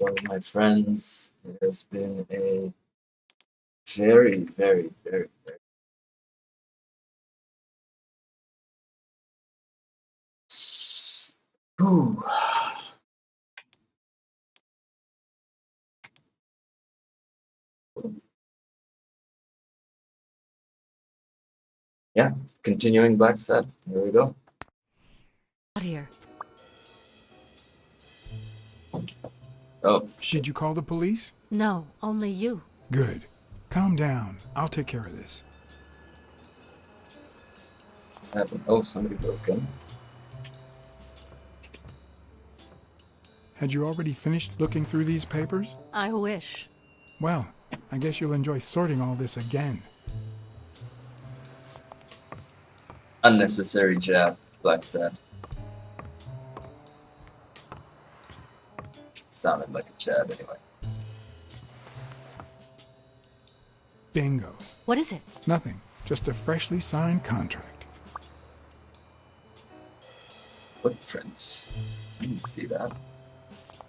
Well, my friends, it has been a very, very, very, very Whew. Yeah, continuing Blacksad. Here we go. Out here. Oh, shit. Did you call the police? No, only you. Good. Calm down. I'll take care of this. Happened. Oh, somebody broke in. Had you already finished looking through these papers? I wish. Well, I guess you'll enjoy sorting all this again. Unnecessary jab, Blacksad. Sounded like a jab anyway. Bingo. What is it? Nothing. Just a freshly signed contract. Footprints. I didn't see that.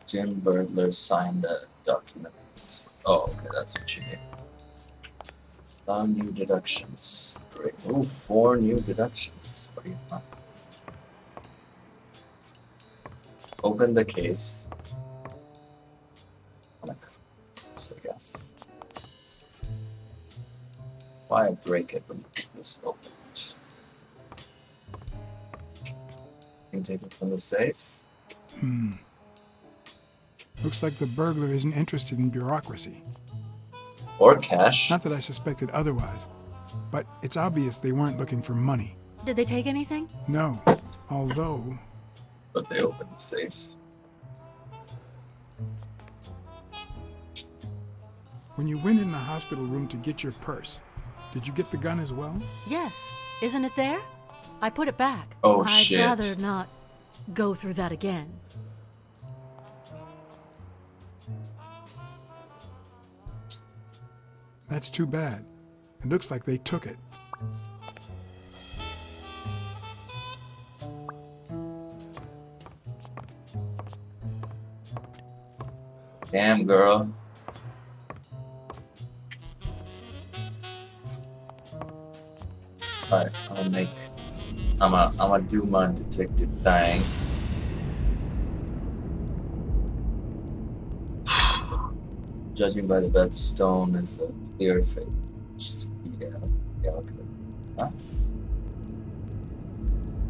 Jim Burglar signed a document. Oh, okay, that's what you need. Allow new deductions. Great. Oh, 4 new deductions. What do you want? Open the case. I guess. Why break it when this opens? You can take it from the safe. Looks like the burglar isn't interested in bureaucracy. Or cash. Not that I suspected otherwise, but it's obvious they weren't looking for money. Did they take anything? No, although... But they opened the safe. When you went in the hospital room to get your purse, did you get the gun as well? Yes. Isn't it there? I put it back. Oh, I'd shit. rather not go through that again. That's too bad. It looks like they took it. Damn, girl. Alright, I'ma do my detective thing. Judging by the bed, stone is a clear fate. Yeah, okay. Huh?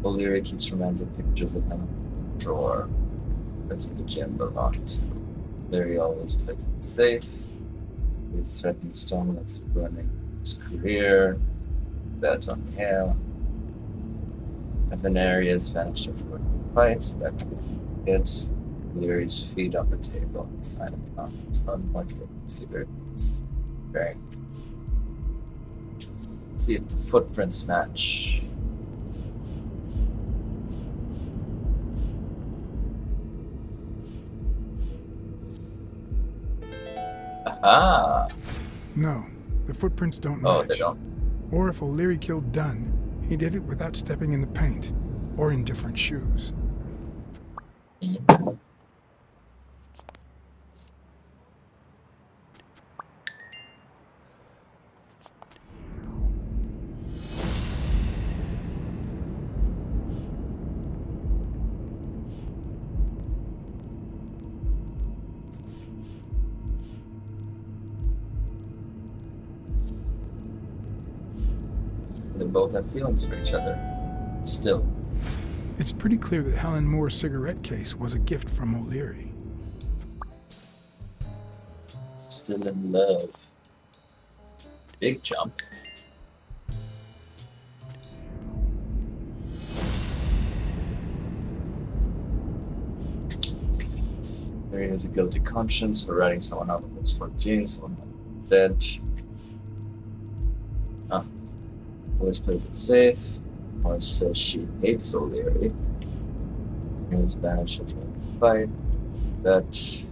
O'Leary keeps romantic pictures of him in the drawer. That's what the gym belonged to. Larry always plays it safe. He's threatening stone that's ruining his career. Bet on him. Evan Arias vanished after a fight. That could be it. Leary's feet on the table. Sign of comments. Unlucky cigarettes. Very. Let's see if the footprints match. Aha! No, the footprints don't match. Oh, they don't? Or if O'Leary killed Dunn, he did it without stepping in the paint, or in different shoes. Mm. They both have feelings for each other. Still. It's pretty clear that Helen Moore's cigarette case was a gift from O'Leary. Still in love. Big jump. Larry has a guilty conscience for writing someone out when he was 14, someone dead. Always plays it safe. Always says she hates O'Leary. He's banished from the fight. That.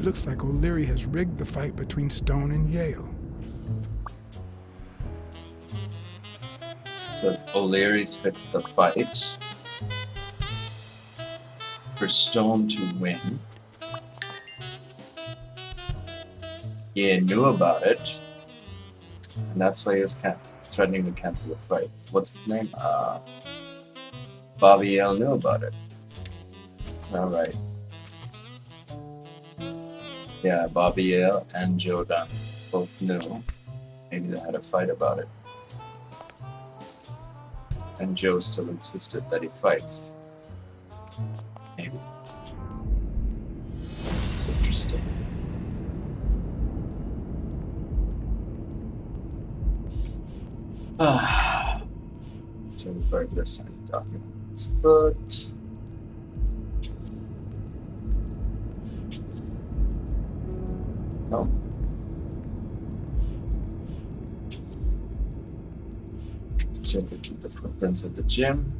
looks like O'Leary has rigged the fight between Stone and Yale. So if O'Leary's fixed the fight for Stone to win, he knew about it, and that's why he was threatening to cancel the fight. What's his name? Bobby Yale knew about it. Alright. Yeah, Bobby Yale and Joe Dunn both knew. Maybe they had a fight about it. And Joe still insisted that he fights. Maybe. It's interesting. Jimmy Burglar signed documents. But no. Jim could keep the footprints at the gym.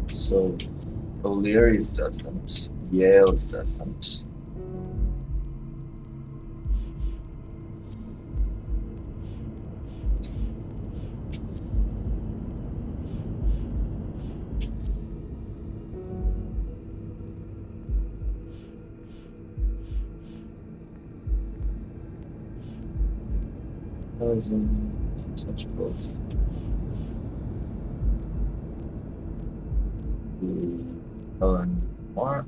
So O'Leary's doesn't. Yale's doesn't. Untouchables. Helen Moore.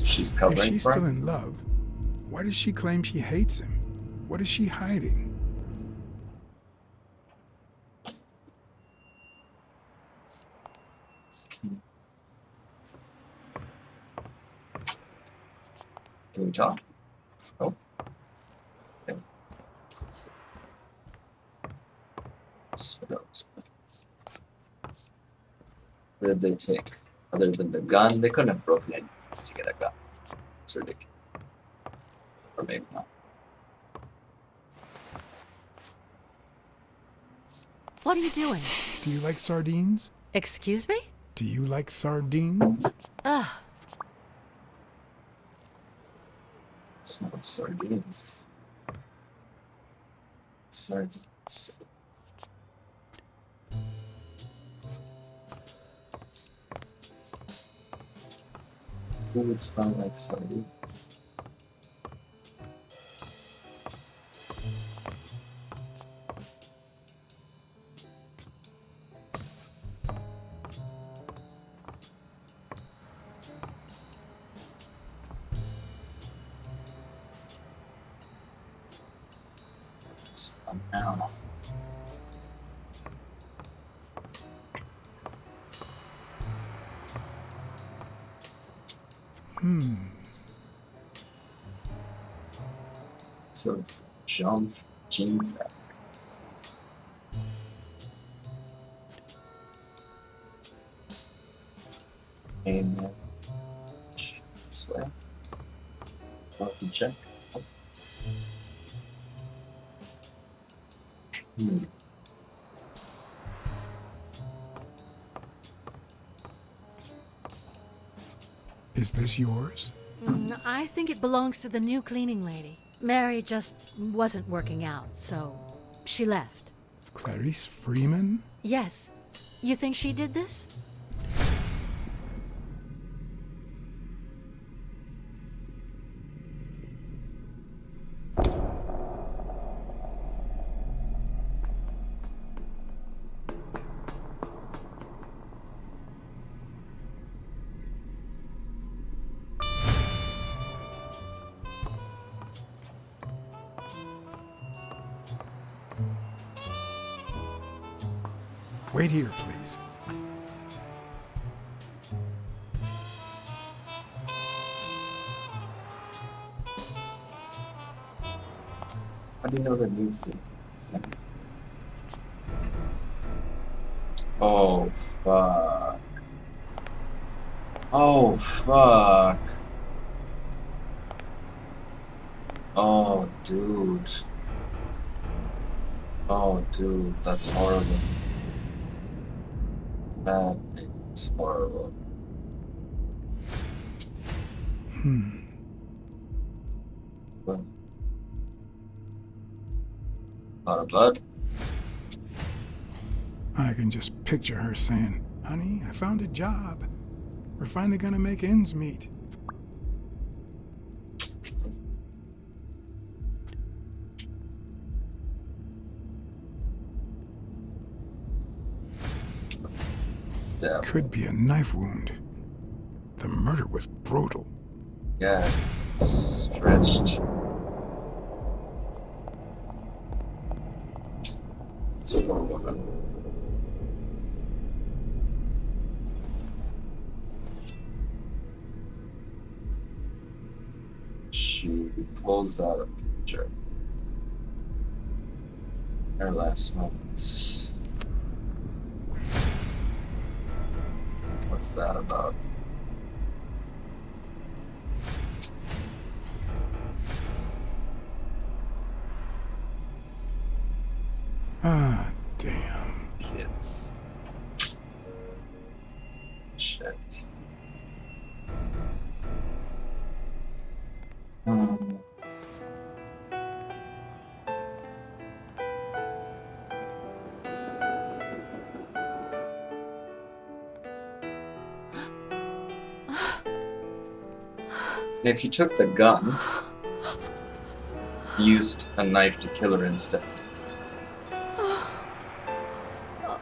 She's If covering she's for still him. in love, why does she claim she hates him? What is she hiding? Can we talk? Oh. Okay. So what did they take? Other than the gun, they couldn't have broken in to get a gun. It's ridiculous. Or maybe not. What are you doing? Do you like sardines? Excuse me? Do you like sardines? Ugh. Smell of sardines. Sardines. Who would smell like sardines? Smell now. So, Jean Fabric. Amen. Swear. Welcome check. Is this yours? I think it belongs to the new cleaning lady. Mary just wasn't working out, so she left. Clarice Freeman? Yes. You think she did this? Wait here, please. How do you know the new thing? Oh, fuck. Oh, fuck. Oh, dude. Oh, dude, that's horrible. That is horrible. But, a lot of blood. I can just picture her saying, "Honey, I found a job. We're finally gonna make ends meet." Stab. Could be a knife wound. The murder was brutal. Yeah, it's stretched. It's a poor woman. She pulls out a picture. Her last moments. What's that about? Ah, damn. Kids. Shit. Um, if you took the gun, used a knife to kill her instead.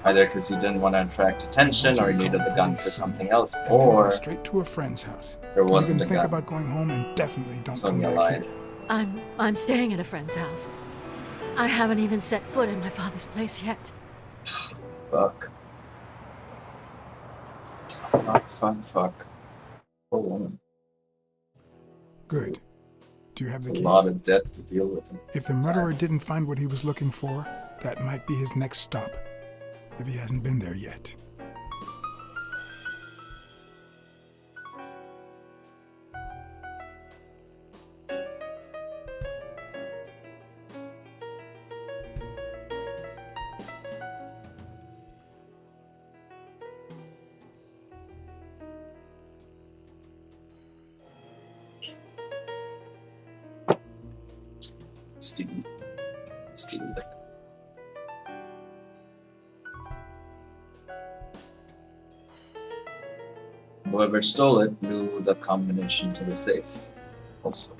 Either because he didn't want to attract attention, or he needed the gun for something else, And then go or straight to a friend's house. there Don't wasn't even a think gun. about going home, and definitely don't come Sonia back lied. here. I'm staying at a friend's house. I haven't even set foot in my father's place yet. Fuck. Fuck. Poor woman. Good. Do you have It's the a keys? lot of debt to deal with. If the murderer didn't find what he was looking for, that might be his next stop. If he hasn't been there yet. Steal it. Whoever stole it knew the combination to the safe. Also.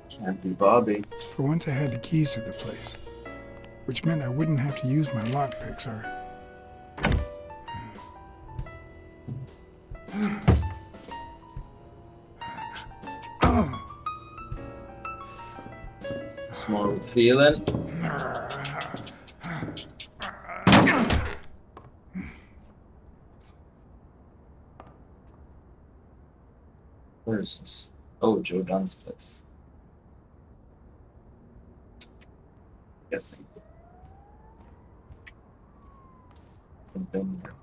Can't be Bobby. For once I had the keys to the place, which meant I wouldn't have to use my lockpicks or... Small feeling. Where is this? Oh, Joe Dunn's place. Guessing. I've been here.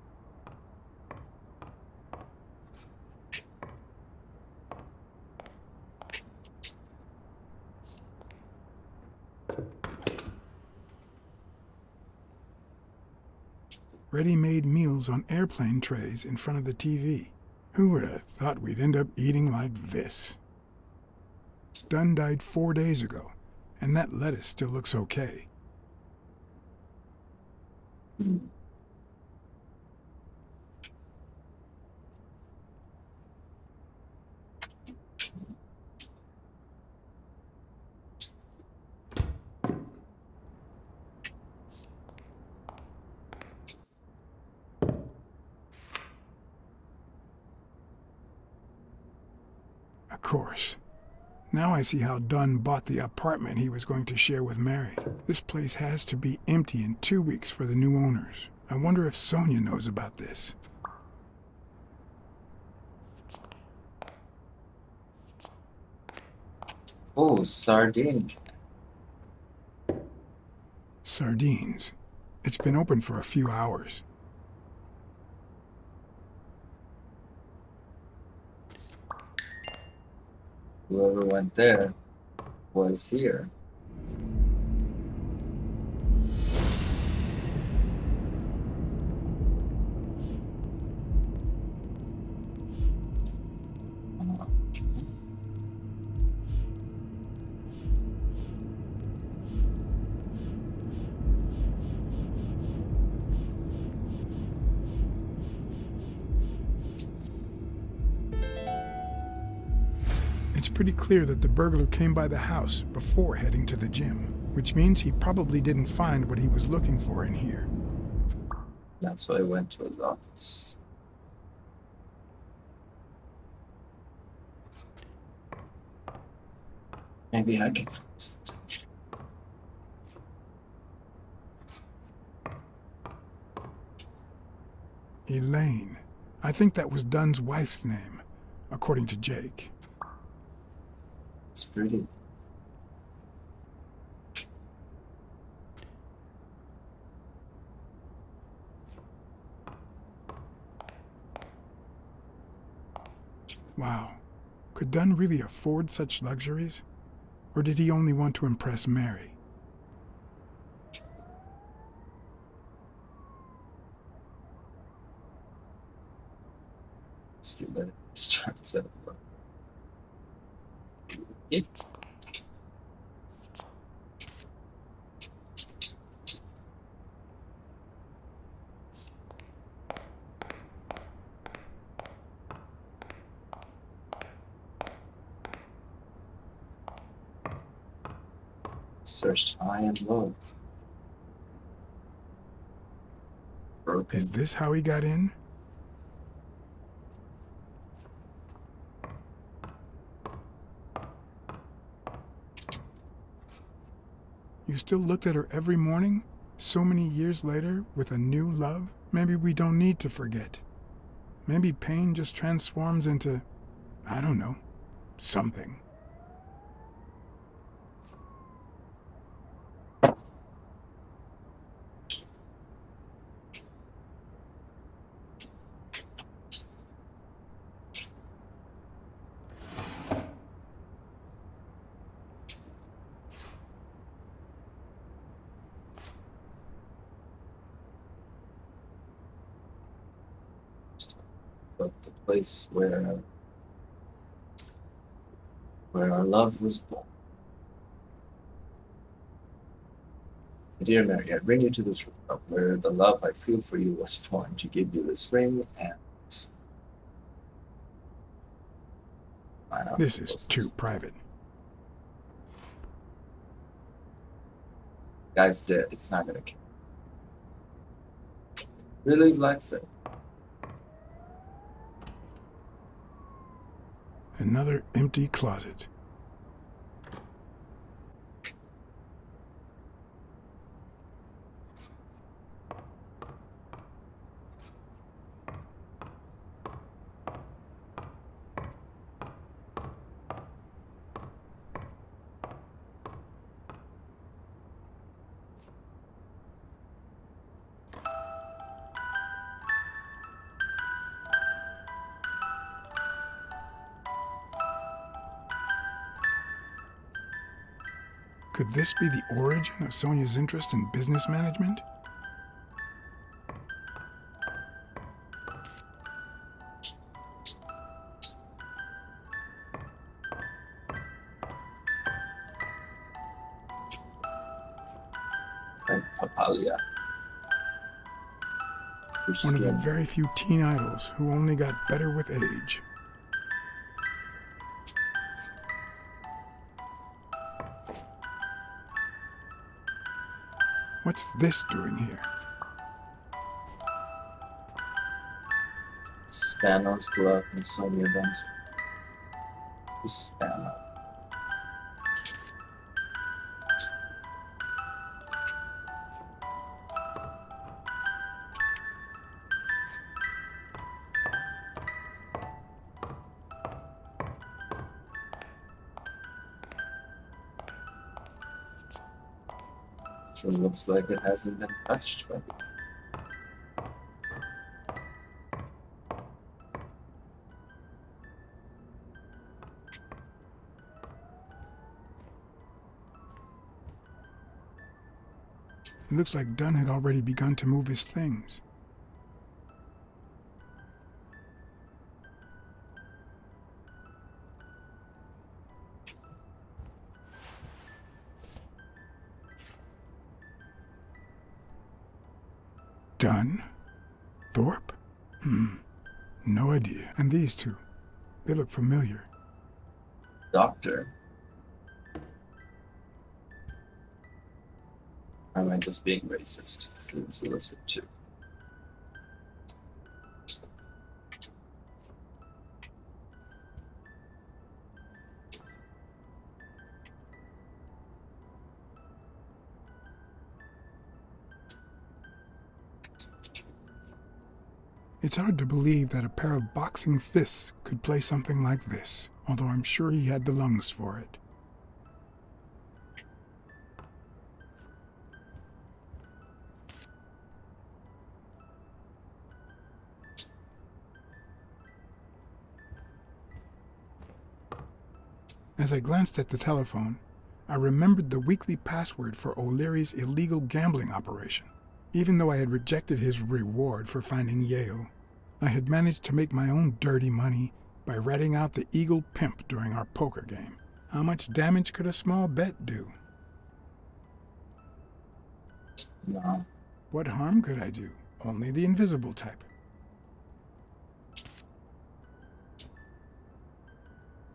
Ready-made meals on airplane trays in front of the TV. Who would have thought we'd end up eating like this? Dunn died 4 days ago, and that lettuce still looks okay. Of course. Now I see how Dunn bought the apartment he was going to share with Mary. This place has to be empty in 2 weeks for the new owners. I wonder if Sonia knows about this. Oh, sardine. Sardines. It's been open for a few hours. Whoever went there was here. It's pretty clear that the burglar came by the house before heading to the gym, which means he probably didn't find what he was looking for in here. That's why I went to his office. Maybe I can find something. Elaine. I think that was Dunn's wife's name, according to Jake. It's pretty. Wow. Could Dunn really afford such luxuries? Or did he only want to impress Mary? Let it start at work. Yep. Searched high and low. Broken. Is this how he got in? You still looked at her every morning? So many years later, with a new love? Maybe we don't need to forget. Maybe pain just transforms into, I don't know, something. But the place where our love was born. Dear Mary, I bring you to this room where the love I feel for you was born to give you this ring and This is too private. Guy's dead. He's not gonna kill. Really, Blacksad? Another empty closet. Could this be the origin of Sonia's interest in business management? And Papalia. One of the very few teen idols who only got better with age. What's this doing here? Spanos glove and Sonia Benz. Spano. Sure looks like it hasn't been touched by It looks like Dunn had already begun to move his things. Dunn? Thorpe? No idea. And these two, they look familiar. Doctor. Or am I just being racist? Seems a little too. It's hard to believe that a pair of boxing fists could play something like this, although I'm sure he had the lungs for it. As I glanced at the telephone, I remembered the weekly password for O'Leary's illegal gambling operation. Even though I had rejected his reward for finding Yale, I had managed to make my own dirty money by ratting out the Eagle Pimp during our poker game. How much damage could a small bet do? No. What harm could I do? Only the invisible type.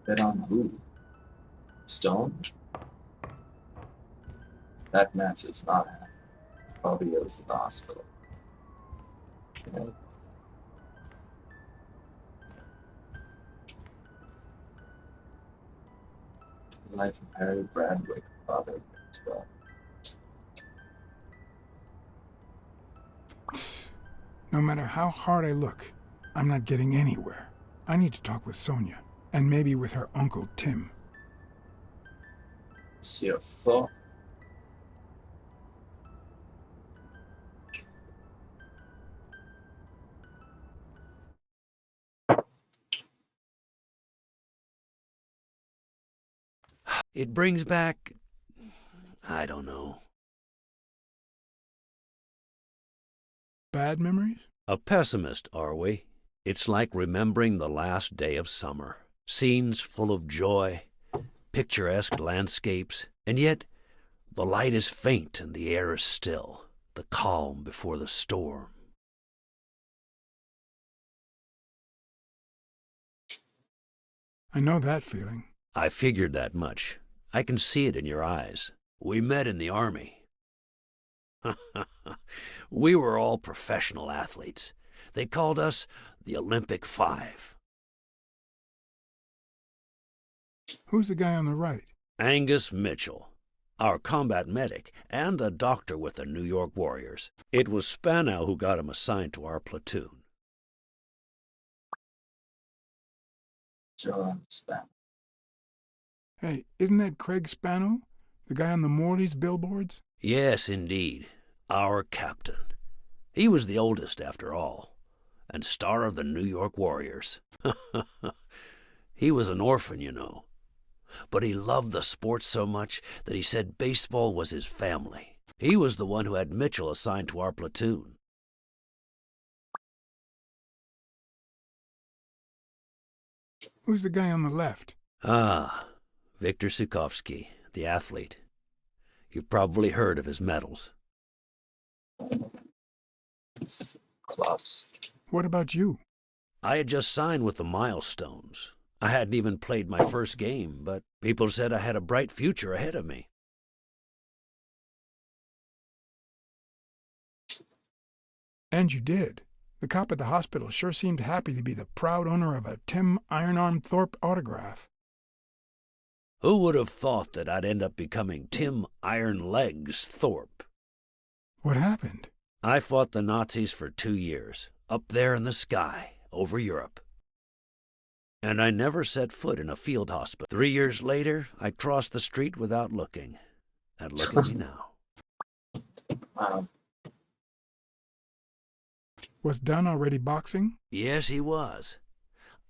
Bet on who? Stone? That match is not happening. Probably is in the hospital. Okay. Life of Harry Bradwick, father as well. No matter how hard I look, I'm not getting anywhere. I need to talk with Sonia, and maybe with her uncle Tim. It's your thought. It brings back, I don't know. Bad memories? A pessimist, are we? It's like remembering the last day of summer. Scenes full of joy, picturesque landscapes, and yet the light is faint and the air is still, the calm before the storm. I know that feeling. I figured that much. I can see it in your eyes. We met in the Army. We were all professional athletes. They called us the Olympic Five. Who's the guy on the right? Angus Mitchell, our combat medic, and a doctor with the New York Warriors. It was Spanow who got him assigned to our platoon. John Span. Hey, isn't that Craig Spano? The guy on the Morley's billboards? Yes, indeed. Our captain. He was the oldest, after all, and star of the New York Warriors. He was an orphan, you know. But he loved the sport so much that he said baseball was his family. He was the one who had Mitchell assigned to our platoon. Who's the guy on the left? Ah, Viktor Sukovsky, the athlete. You've probably heard of his medals. Clubs. What about you? I had just signed with the Milestones. I hadn't even played my first game, but people said I had a bright future ahead of me. And you did. The cop at the hospital sure seemed happy to be the proud owner of a Tim Ironarm Thorpe autograph. Who would have thought that I'd end up becoming Tim Iron Legs Thorpe? What happened? I fought the Nazis for 2 years, up there in the sky, over Europe. And I never set foot in a field hospital. 3 years later, I crossed the street without looking. And look at me now. Wow. Was Dunn already boxing? Yes, he was.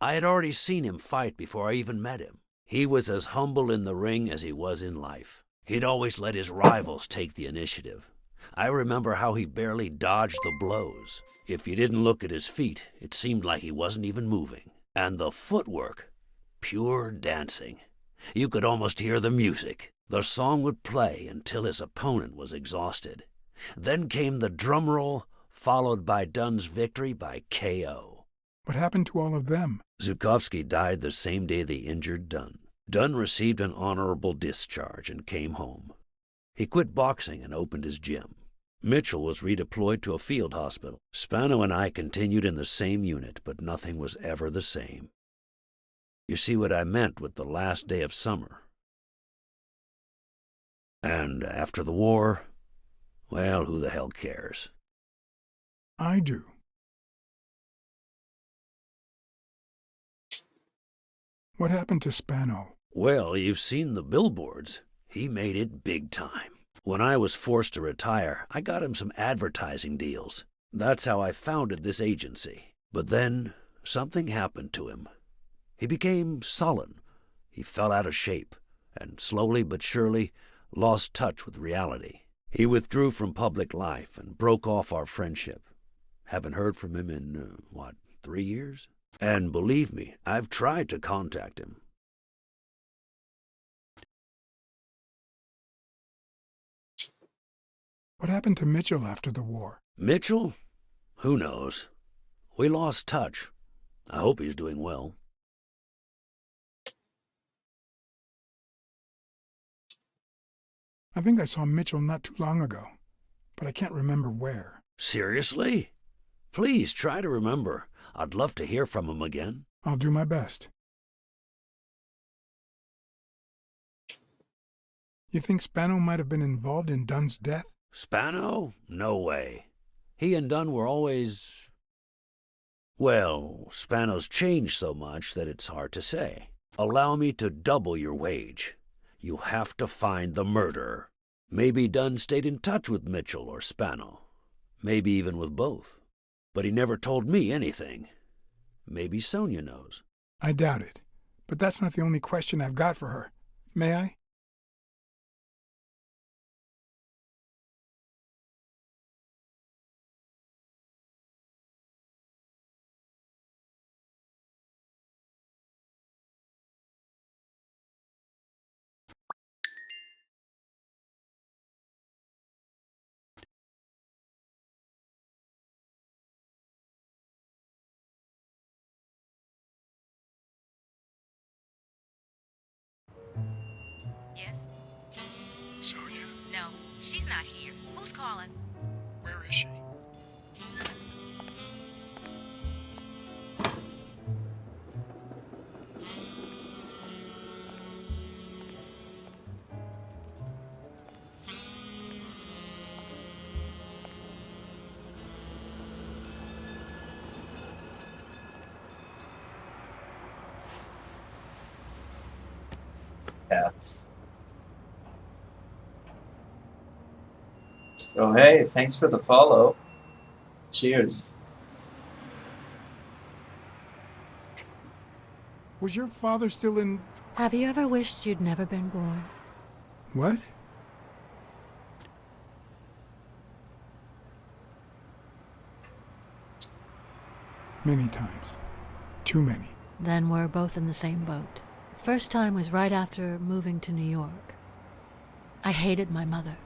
I had already seen him fight before I even met him. He was as humble in the ring as he was in life. He'd always let his rivals take the initiative. I remember how he barely dodged the blows. If you didn't look at his feet, it seemed like he wasn't even moving. And the footwork, pure dancing. You could almost hear the music. The song would play until his opponent was exhausted. Then came the drum roll, followed by Dunn's victory by KO. What happened to all of them? Zhukovsky died the same day they injured Dunn. Dunn received an honorable discharge and came home. He quit boxing and opened his gym. Mitchell was redeployed to a field hospital. Spano and I continued in the same unit, but nothing was ever the same. You see what I meant with the last day of summer. And after the war, well, who the hell cares? I do. What happened to Spano? Well, you've seen the billboards. He made it big time. When I was forced to retire, I got him some advertising deals. That's how I founded this agency. But then, something happened to him. He became sullen. He fell out of shape, and slowly but surely lost touch with reality. He withdrew from public life and broke off our friendship. Haven't heard from him in, 3 years? And believe me, I've tried to contact him. What happened to Mitchell after the war? Mitchell? Who knows? We lost touch. I hope he's doing well. I think I saw Mitchell not too long ago, but I can't remember where. Seriously? Please try to remember. I'd love to hear from him again. I'll do my best. You think Spano might have been involved in Dunn's death? Spano? No way. He and Dunn were always... Well, Spano's changed so much that it's hard to say. Allow me to double your wage. You have to find the murderer. Maybe Dunn stayed in touch with Mitchell or Spano. Maybe even with both. But he never told me anything. Maybe Sonia knows. I doubt it. But that's not the only question I've got for her. May I? Yes? Sonia, No, she's not here. Who's calling? where is she? Cats. Oh, hey, thanks for the follow. Cheers. Was your father still in... Have you ever wished you'd never been born? What? Many times. Too many. Then we're both in the same boat. First time was right after moving to New York. I hated my mother.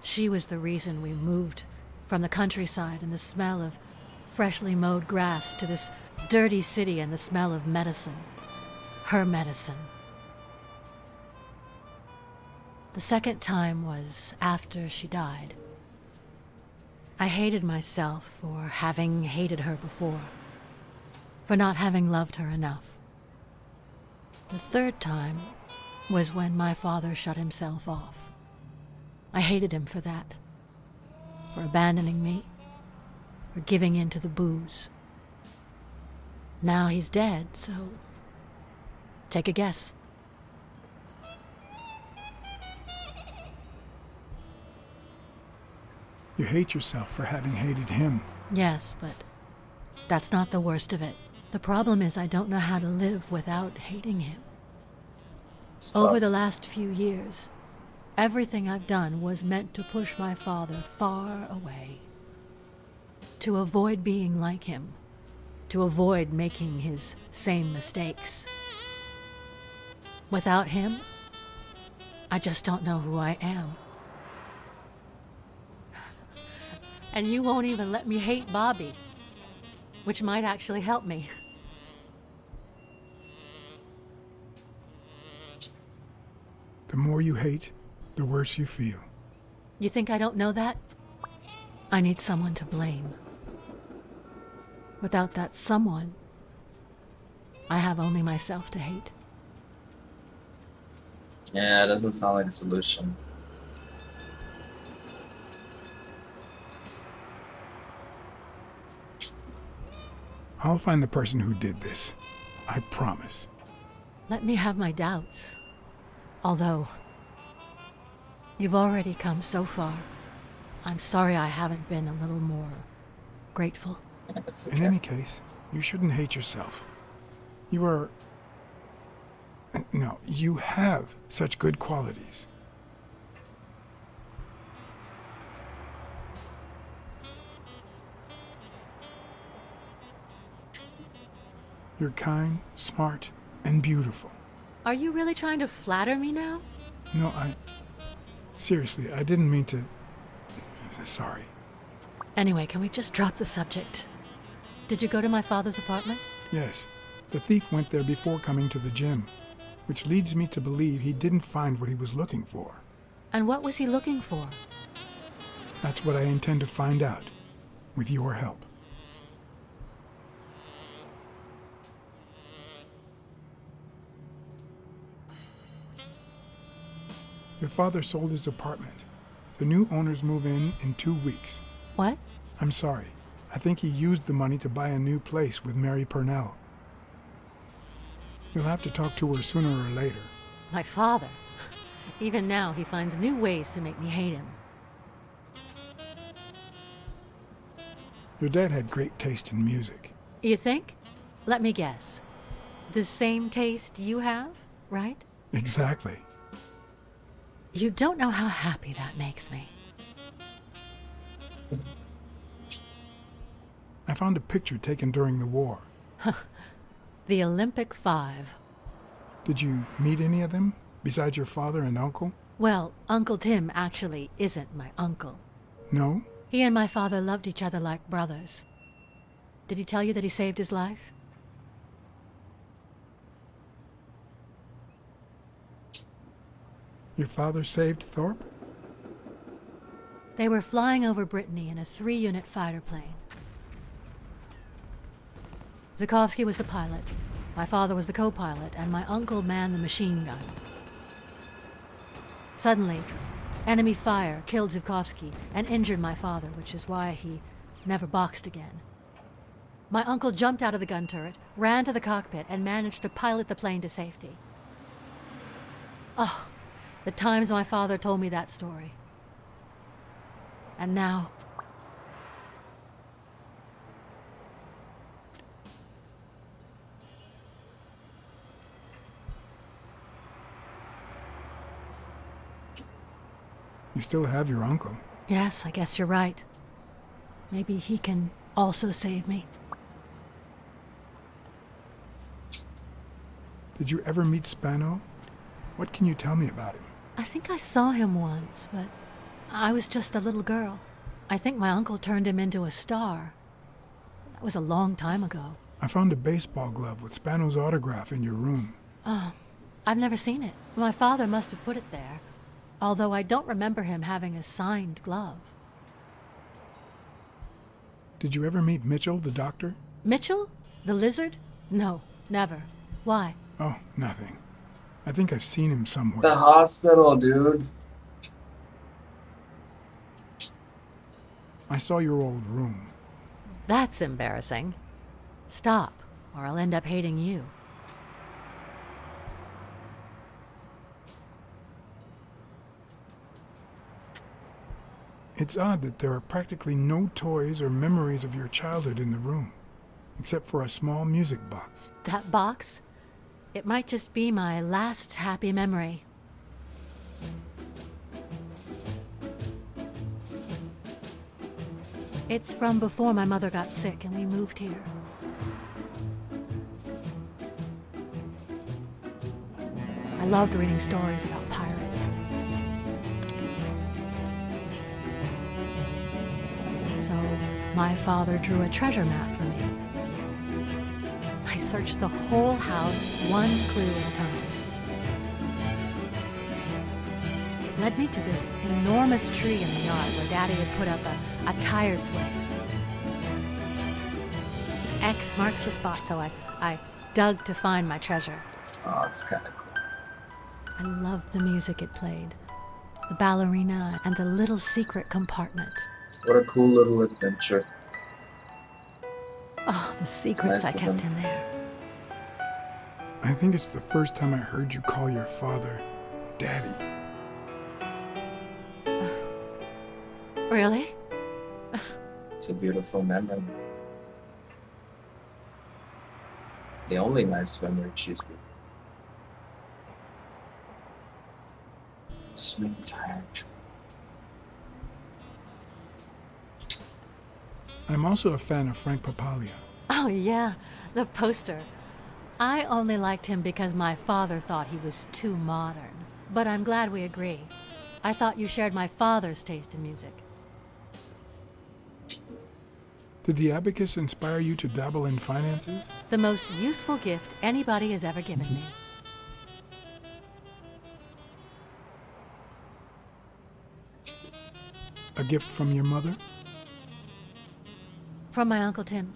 She was the reason we moved from the countryside and the smell of freshly mowed grass to this dirty city and the smell of medicine. Her medicine. The second time was after she died. I hated myself for having hated her before, for not having loved her enough. The third time was when my father shut himself off. I hated him for that, for abandoning me, for giving in to the booze. Now he's dead, so take a guess. You hate yourself for having hated him. Yes, but that's not the worst of it. The problem is I don't know how to live without hating him. It's Over tough. the last few years, everything I've done was meant to push my father far away. To avoid being like him. To avoid making his same mistakes. Without him, I just don't know who I am. And you won't even let me hate Bobby, which might actually help me. The more you hate, the worse you feel. You think I don't know that? I need someone to blame. Without that someone, I have only myself to hate. Yeah, it doesn't sound like a solution. I'll find the person who did this. I promise. Let me have my doubts. Although, you've already come so far. I'm sorry I haven't been a little more grateful. It's In okay. any case, you shouldn't hate yourself. You are... No, you have such good qualities. You're kind, smart, and beautiful. Are you really trying to flatter me now? No, Seriously, I didn't mean to... Sorry. Anyway, can we just drop the subject? Did you go to my father's apartment? Yes, the thief went there before coming to the gym, which leads me to believe he didn't find what he was looking for. And what was he looking for? That's what I intend to find out, with your help. Your father sold his apartment. The new owners move in 2 weeks. What? I'm sorry. I think he used the money to buy a new place with Mary Purnell. You'll have to talk to her sooner or later. My father. Even now, he finds new ways to make me hate him. Your dad had great taste in music. You think? Let me guess. The same taste you have, right? Exactly. You don't know how happy that makes me. I found a picture taken during the war. The Olympic Five. Did you meet any of them, besides your father and uncle? Well, Uncle Tim actually isn't my uncle. No? He and my father loved each other like brothers. Did he tell you that he saved his life? Your father saved Thorpe? They were flying over Brittany in a 3-unit fighter plane. Zukovsky was the pilot, my father was the co-pilot, and my uncle manned the machine gun. Suddenly, enemy fire killed Zukovsky and injured my father, which is why he never boxed again. My uncle jumped out of the gun turret, ran to the cockpit, and managed to pilot the plane to safety. Oh, the times my father told me that story. And now... You still have your uncle. Yes, I guess you're right. Maybe he can also save me. Did you ever meet Spano? What can you tell me about him? I think I saw him once, but I was just a little girl. I think my uncle turned him into a star. That was a long time ago. I found a baseball glove with Spano's autograph in your room. Oh, I've never seen it. My father must have put it there, although I don't remember him having a signed glove. Did you ever meet Mitchell, the doctor? Mitchell? The lizard? No, never. Why? Oh, nothing. I think I've seen him somewhere. The hospital, dude. I saw your old room. That's embarrassing. Stop, or I'll end up hating you. It's odd that there are practically no toys or memories of your childhood in the room, except for a small music box. That box? It might just be my last happy memory. It's from before my mother got sick and we moved here. I loved reading stories about pirates. So my father drew a treasure map for me. I searched the whole house, one clue at a time. It led me to this enormous tree in the yard where Daddy had put up a tire swing. X marks the spot, so I dug to find my treasure. Oh, it's kind of cool. I loved the music it played, the ballerina, and the little secret compartment. What a cool little adventure. Oh, the secrets nice I kept of him. in there. I think it's the first time I heard you call your father Daddy. Really? It's a beautiful memory. The only nice memory she's with. Swing tire tree. I'm also a fan of Frank Papalia. Oh, yeah, the poster. I only liked him because my father thought he was too modern. But I'm glad we agree. I thought you shared my father's taste in music. Did the abacus inspire you to dabble in finances? The most useful gift anybody has ever given me. A gift from your mother? From my Uncle Tim.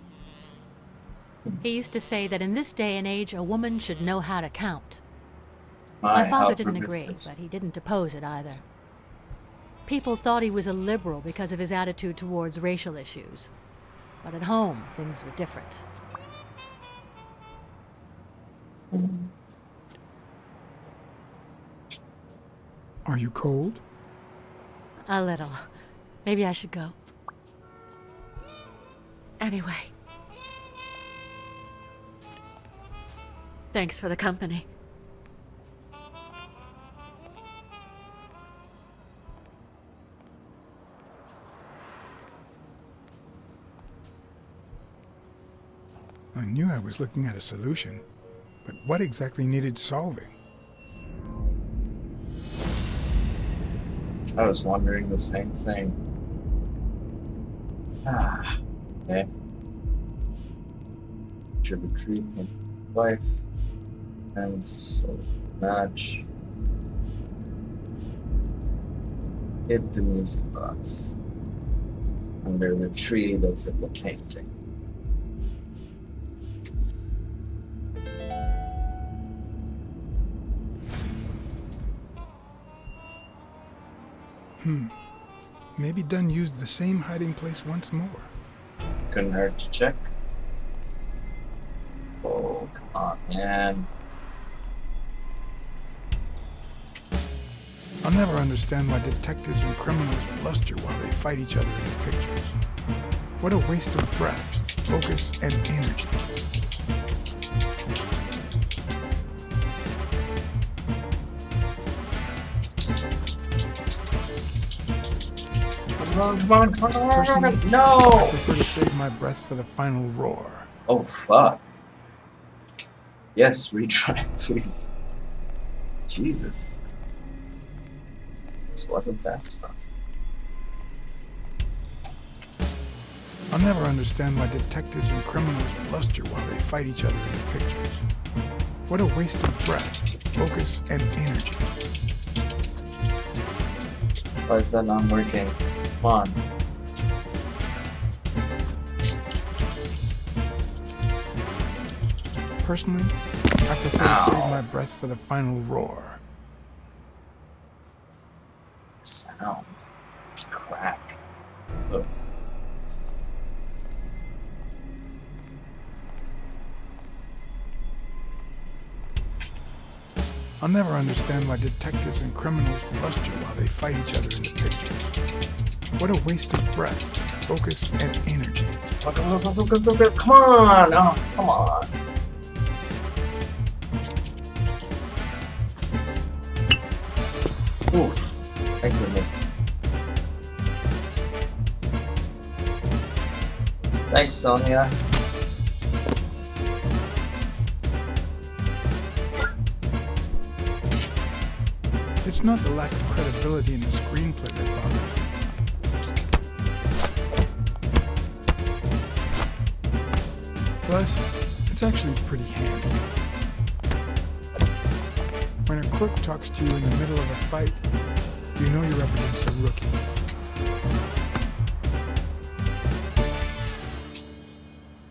He used to say that in this day and age, a woman should know how to count. My how father didn't agree, progressive. but he didn't oppose it either. People thought he was a liberal because of his attitude towards racial issues. But at home, things were different. Are you cold? A little. Maybe I should go. Anyway. Thanks for the company. I knew I was looking at a solution, but what exactly needed solving? I was wondering the same thing. Okay. Trick or treat and wife. And so match. Hit the music box. Under the tree that's in the painting. Maybe Dunn used the same hiding place once more. Couldn't hurt to check. Oh, come on, man. I'll never understand why detectives and criminals bluster while they fight each other in the pictures. What a waste of breath, focus, and energy. Personally, I no! prefer to save my breath for the final roar. Oh, fuck. Yes, retry, please. Jesus. This wasn't fast enough. I'll never understand why detectives and criminals bluster while they fight each other in the pictures. What a waste of breath, focus, and energy. Why is that not working? Come on. Personally, I prefer to save my breath for the final roar. Sound. Crack. Ugh. I'll never understand why detectives and criminals bluster while they fight each other in the picture. What a waste of breath, focus, and energy. Come on! Oh, come on. Oof. Thank goodness. Thanks, Sonia. It's not the lack of credibility in the screenplay that bothers me. Plus, it's actually pretty handy. When a crook talks to you in the middle of a fight, you know you're up against a rookie.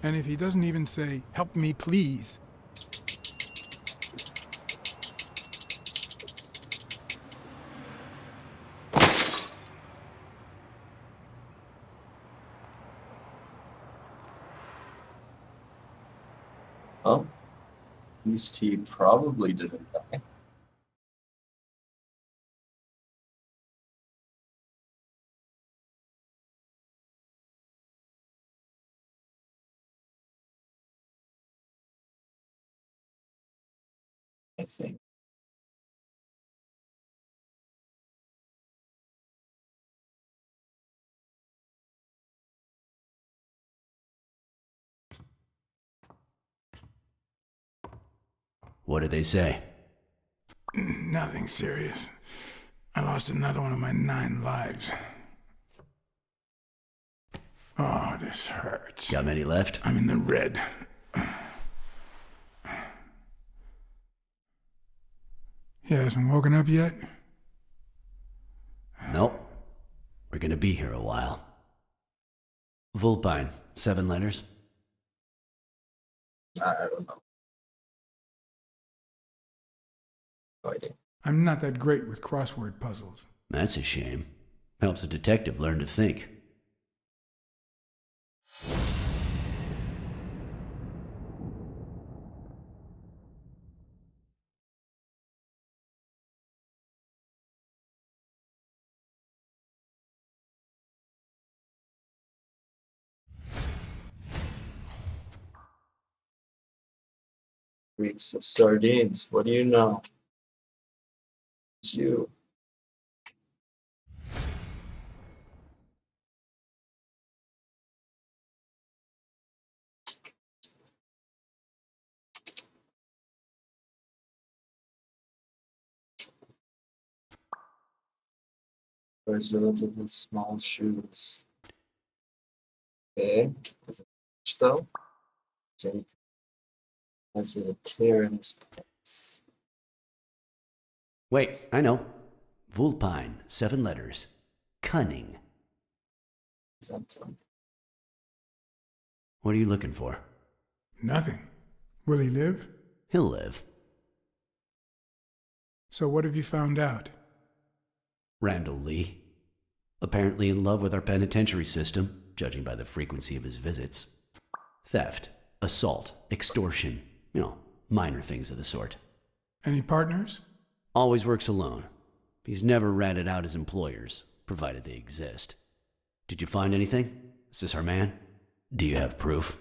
And if he doesn't even say, "Help me, please," Oh. At least he probably didn't die. I think. What did they say? nothing serious. I lost another one of my 9 lives. Oh, this hurts. Got many left? I'm in the red. He hasn't woken up yet? Nope. We're gonna be here a while. Vulpine, 7 letters. I don't know. No idea. I'm not that great with crossword puzzles. That's a shame. Helps a detective learn to think. Weeks of sardines. What do you know? It's you. Wears relatively small shoes. Okay. Is it though? Jake has a tear in his pants. Wait, I know. Vulpine, 7 letters. Cunning. Is that What are you looking for? Nothing. Will he live? He'll live. So what have you found out? Randall Lee. Apparently in love with our penitentiary system, judging by the frequency of his visits. Theft, assault, extortion. Minor things of the sort. Any partners? Always works alone. He's never ratted out his employers, provided they exist. Did you find anything? Is this our man? Do you have proof?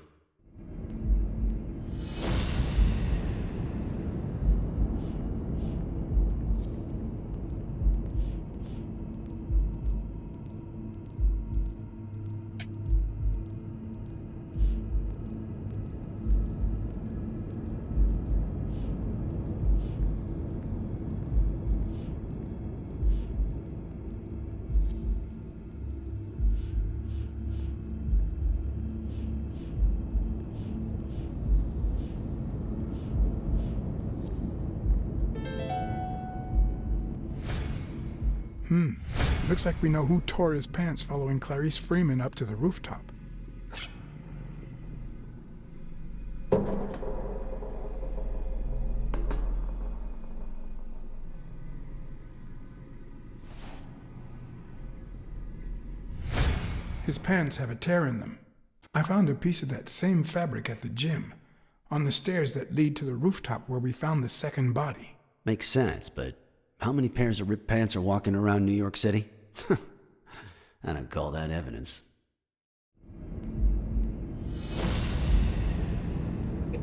Looks like we know who tore his pants following Clarice Freeman up to the rooftop. His pants have a tear in them. I found a piece of that same fabric at the gym, on the stairs that lead to the rooftop where we found the second body. Makes sense, but how many pairs of ripped pants are walking around New York City? I don't call that evidence.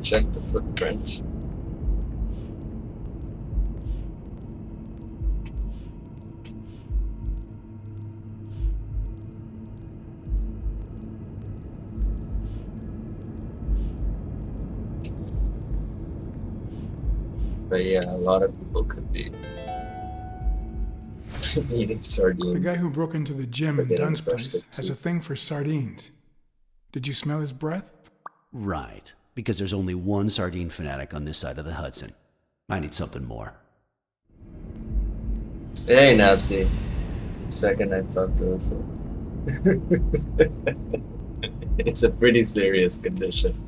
Check the footprint. But yeah, a lot of people could be eating sardines. The guy who broke into the gym in Forgetting Dunn's to brush place their has a teeth. thing for sardines. Did you smell his breath? Right, because there's only one sardine fanatic on this side of the Hudson. I need something more. Hey, Nabsy. Second, I thought this. It's a pretty serious condition.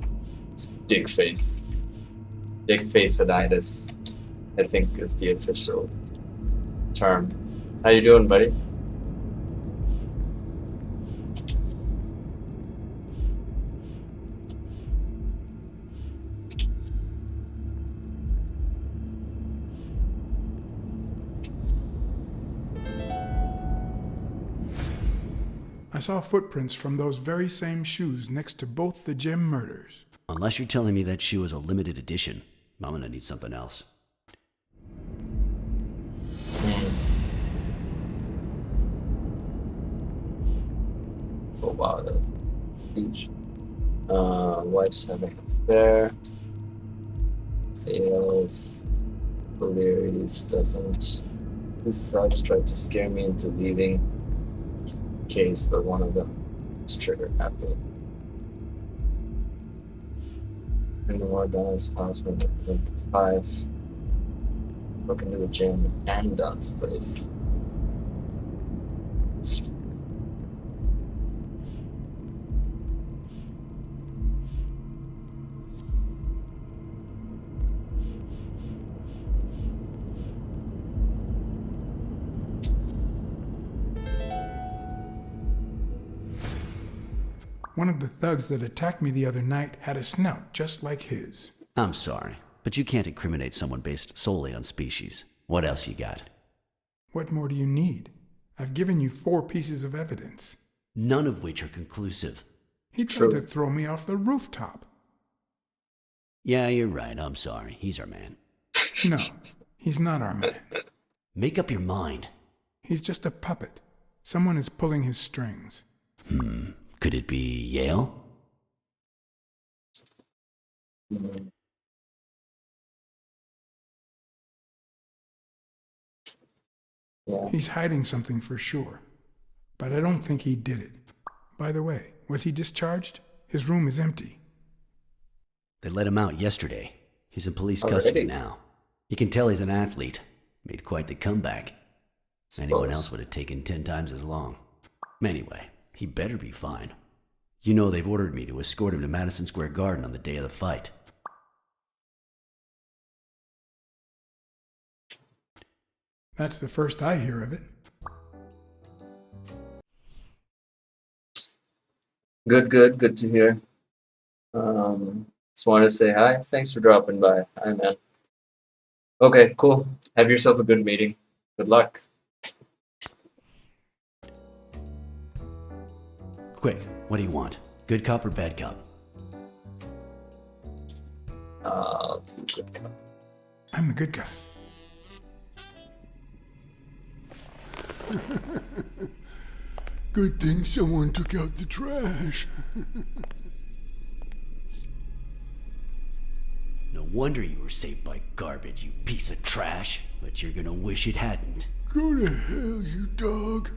Dick face. Dick face-initis, I think is the official term. How you doing, buddy? I saw footprints from those very same shoes next to both the gym murders. Unless you're telling me that shoe is a limited edition, I'm gonna need something else. Oh wow, that's huge. Wife's having an affair. Fails. Delirious doesn't. His sides tried to scare me into leaving case, but one of them is trigger happy. And the more Donna's password at 5. Look into the gym and Don's place. One of the thugs that attacked me the other night had a snout just like his. I'm sorry, but you can't incriminate someone based solely on species. What else you got? What more do you need? I've given you 4 pieces of evidence. None of which are conclusive. He tried to throw me off the rooftop. Yeah, you're right, I'm sorry. He's our man. No, he's not our man. Make up your mind. He's just a puppet. Someone is pulling his strings. Could it be Yale? Yeah. He's hiding something for sure. But I don't think he did it. By the way, was he discharged? His room is empty. They let him out yesterday. He's in police Already? custody now. You can tell he's an athlete. Made quite the comeback. Anyone else would have taken 10 times as long. Anyway, he better be fine. You know they've ordered me to escort him to Madison Square Garden on the day of the fight. That's the first I hear of it. Good to hear. Just wanted to say hi. Thanks for dropping by. Hi, man. Okay, cool. Have yourself a good meeting. Good luck. Quick, what do you want? Good cop or bad cop? I'll do good cop. I'm the good guy. Good thing someone took out the trash. No wonder you were saved by garbage, you piece of trash. But you're gonna wish it hadn't. Go to hell, you dog.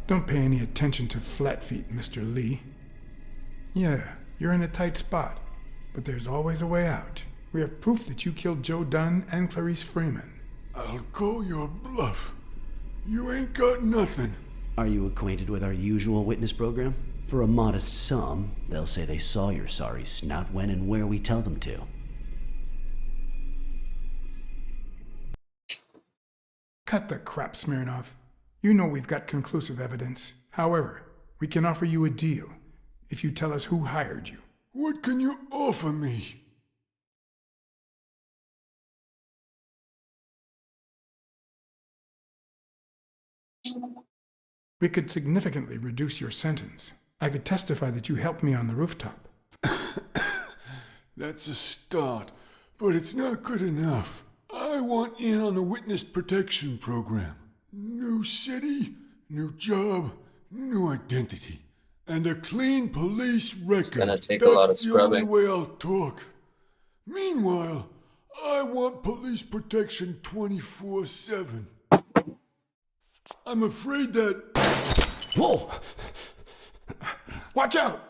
Don't pay any attention to flat feet, Mr. Lee. Yeah, you're in a tight spot, but there's always a way out. We have proof that you killed Joe Dunn and Clarice Freeman. I'll call your bluff. You ain't got nothing. Are you acquainted with our usual witness program? For a modest sum, they'll say they saw your sorry snout when and where we tell them to. Cut the crap, Smirnov. You know we've got conclusive evidence. However, we can offer you a deal if you tell us who hired you. What can you offer me? We could significantly reduce your sentence. I could testify that you helped me on the rooftop. That's a start, but it's not good enough. I want in on the witness protection program. New city, new job, new identity, and a clean police record. It's gonna take a lot of That's the only scrubbing. way I'll talk. Meanwhile, I want police protection 24/7. I'm afraid that... Whoa! Watch out!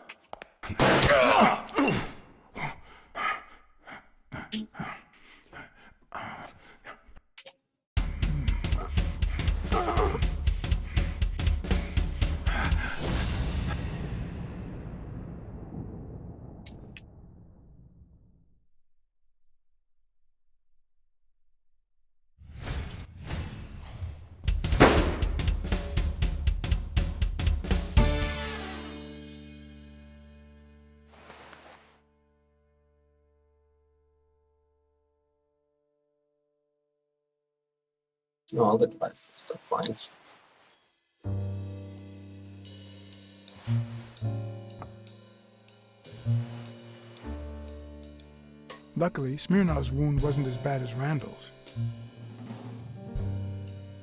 No, all the devices still fine. Luckily, Smirnov's wound wasn't as bad as Randall's.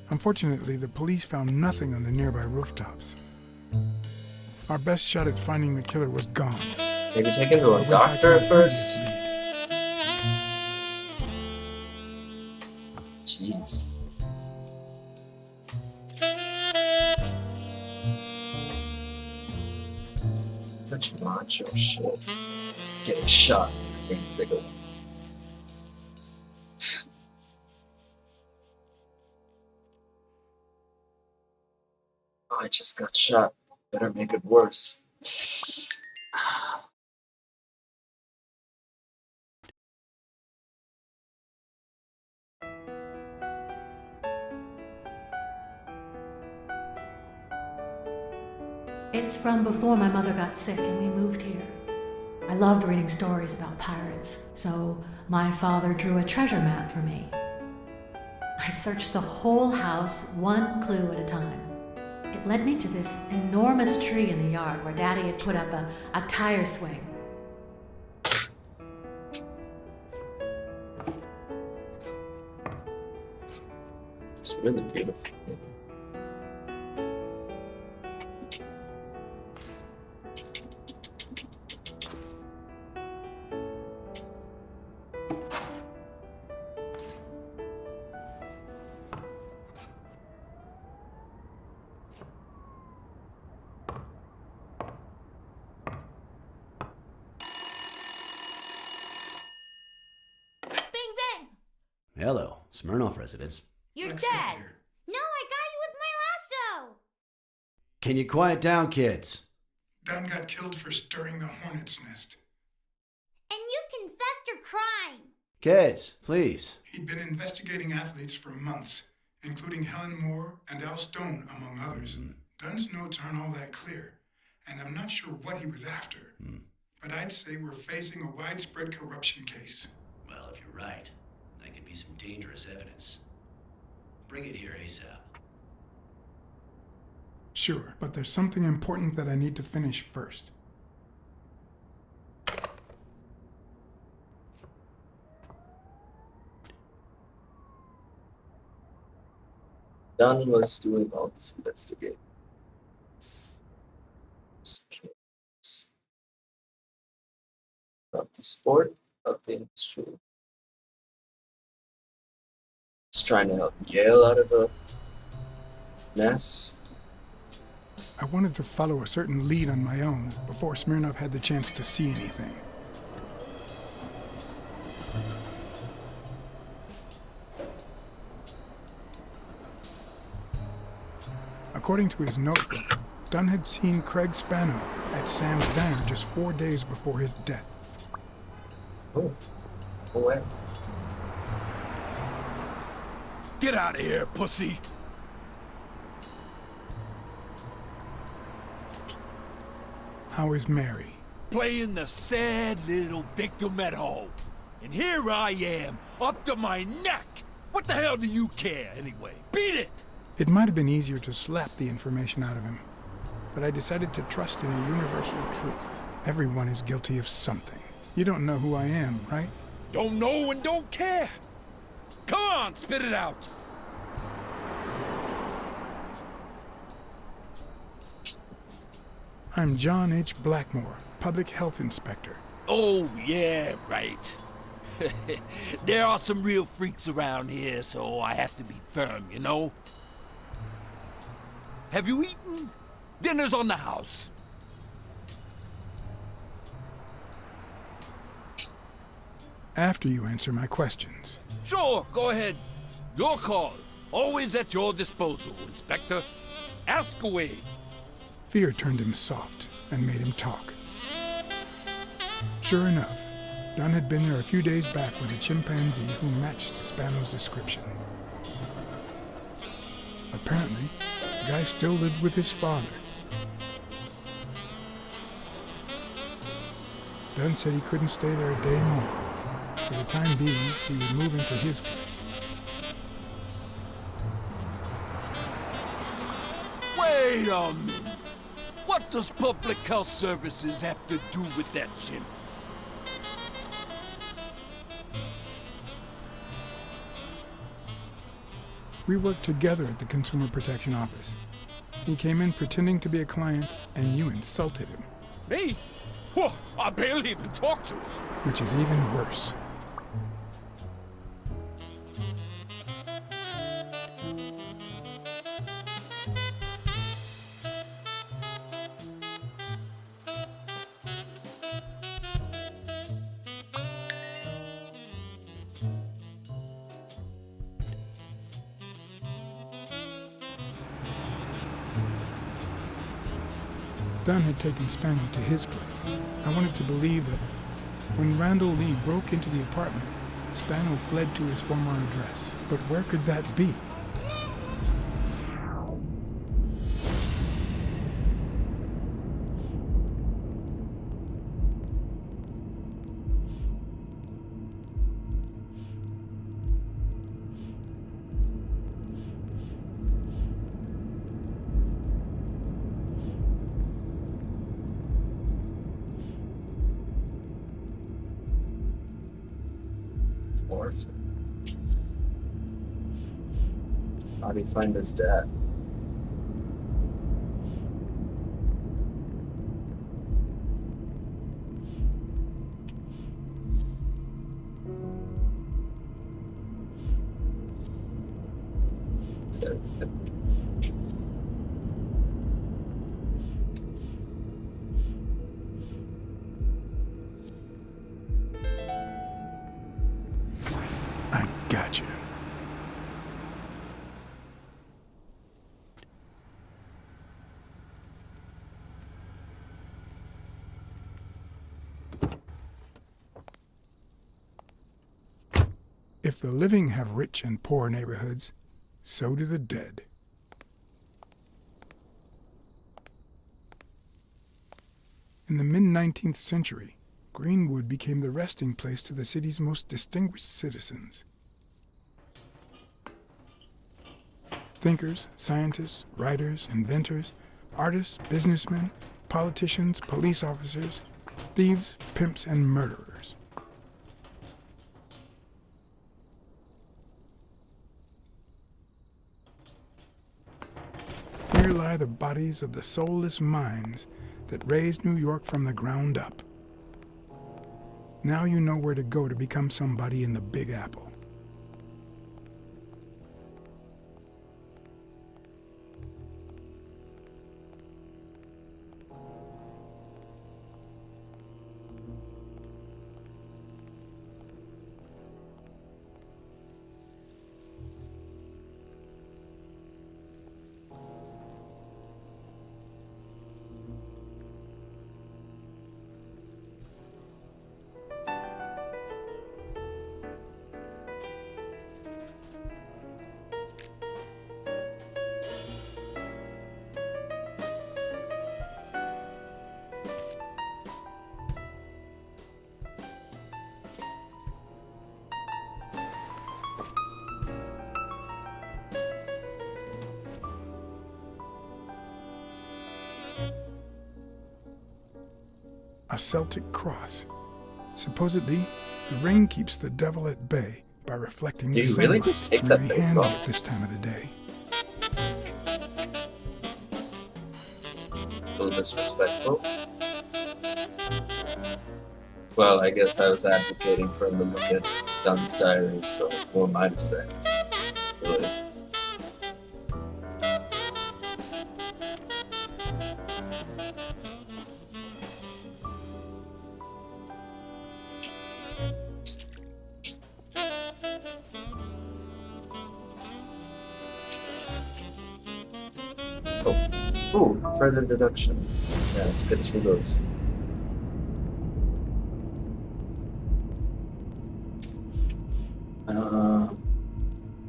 Unfortunately, the police found nothing on the nearby rooftops. Our best shot at finding the killer was gone. Maybe take him to a doctor at first? Jeez. Such macho shit. Getting shot basically. Oh, I just got shot. Better make it worse. It's from before my mother got sick and we moved here. I loved reading stories about pirates, so my father drew a treasure map for me. I searched the whole house, one clue at a time. It led me to this enormous tree in the yard where Daddy had put up a tire swing. It's really beautiful. Bing bang! Hello, Smirnoff residence. You're Blacksad dead! here. No, I got you with my lasso! Can you quiet down, kids? Dunn got killed for stirring the hornet's nest. And you confessed your crime! Kids, please. He'd been investigating athletes for months, including Helen Moore and Al Stone, among others. Dunn's notes aren't all that clear, and I'm not sure what he was after. But I'd say we're facing a widespread corruption case. Well, if you're right, that could be some dangerous evidence. Bring it here ASAP. Sure, but there's something important that I need to finish first. Dunn was doing all this investigating. About the sport, about the industry. He's trying to help Yale out of a mess. I wanted to follow a certain lead on my own before Smirnov had the chance to see anything. According to his notebook, Dunn had seen Craig Spano at Sam's Diner just 4 days before his death. Oh, away. Get out of here, pussy! How is Mary? playing the sad little victim at home. And here I am, up to my neck. What the hell do you care, anyway? Beat it! It might have been easier to slap the information out of him, but I decided to trust in a universal truth. Everyone is guilty of something. You don't know who I am, right? Don't know and don't care. Come on, spit it out. I'm John H. Blackmore, Public Health Inspector. Oh, yeah, right. There are some real freaks around here, so I have to be firm, you know? Have you eaten? Dinner's on the house. After you answer my questions. Sure, go ahead. Your call. Always at your disposal, Inspector. Ask away. Fear turned him soft and made him talk. Sure enough, Dunn had been there a few days back with a chimpanzee who matched Spano's description. Apparently, the guy still lived with his father. Dunn said he couldn't stay there a day more. For the time being, he would move into his place. Wait a minute. What does Public Health Services have to do with that chimp? We worked together at the Consumer Protection Office. He came in pretending to be a client, and you insulted him. Me? Whoa, I barely even talked to him. Which is even worse. Dunn had taken Spano to his place. I wanted to believe that when Randall Lee broke into the apartment, Spano fled to his former address. But where could that be? Orphan. How'd he find his dad? I got you. If the living have rich and poor neighborhoods, so do the dead. In the mid-19th century, Greenwood became the resting place to the city's most distinguished citizens. Thinkers, scientists, writers, inventors, artists, businessmen, politicians, police officers, thieves, pimps, and murderers. Here lie the bodies of the soulless minds that raised New York from the ground up. Now you know where to go to become somebody in the Big Apple. a Celtic cross. Supposedly, the ring keeps the devil at bay by reflecting Do the you really sunlight. just take that Very baseball? handy at this time of the day. A little disrespectful. Well, I guess I was advocating for him to look at Dunn's diary, so who am I to say? Really? Oh. Ooh, further deductions. Yeah, let's get through those.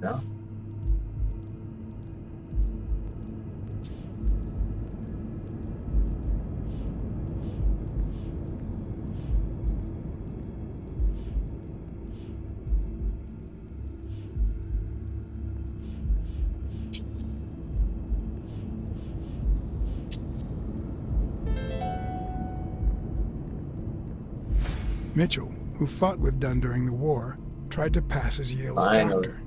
No? Mitchell, who fought with Dunn during the war, tried to pass as Yale's Finally. doctor.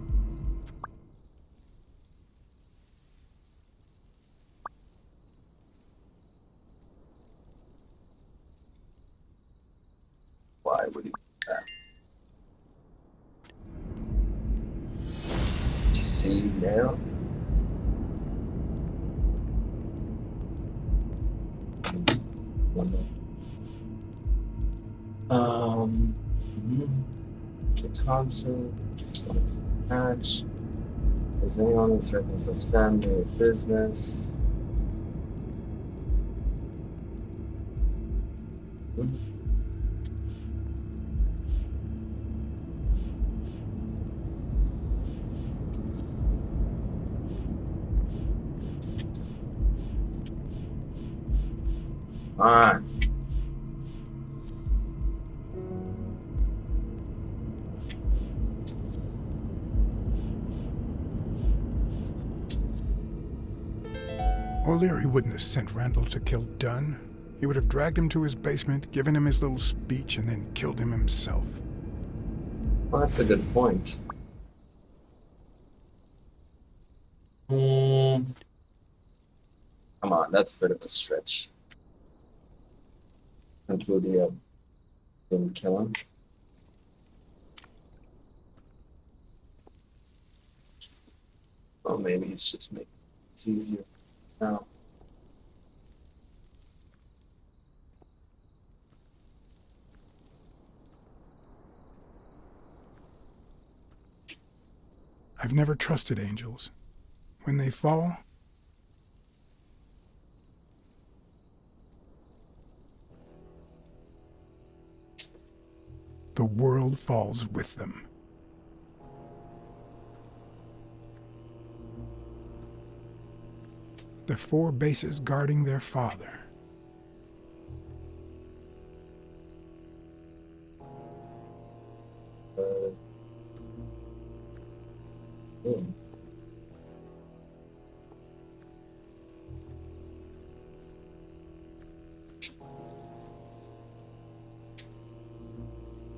Why would he do that? To see now? The conflict, match. Is anyone who threatens us family or business? Come on. O'Leary wouldn't have sent Randall to kill Dunn. He would have dragged him to his basement, given him his little speech, and then killed him himself. Well, that's a good point. Come on, that's a bit of a stretch. Conclude he didn't kill him. Well, maybe it's just making it easier now. I've never trusted angels. When they fall, the world falls with them. The 4 bases guarding their father.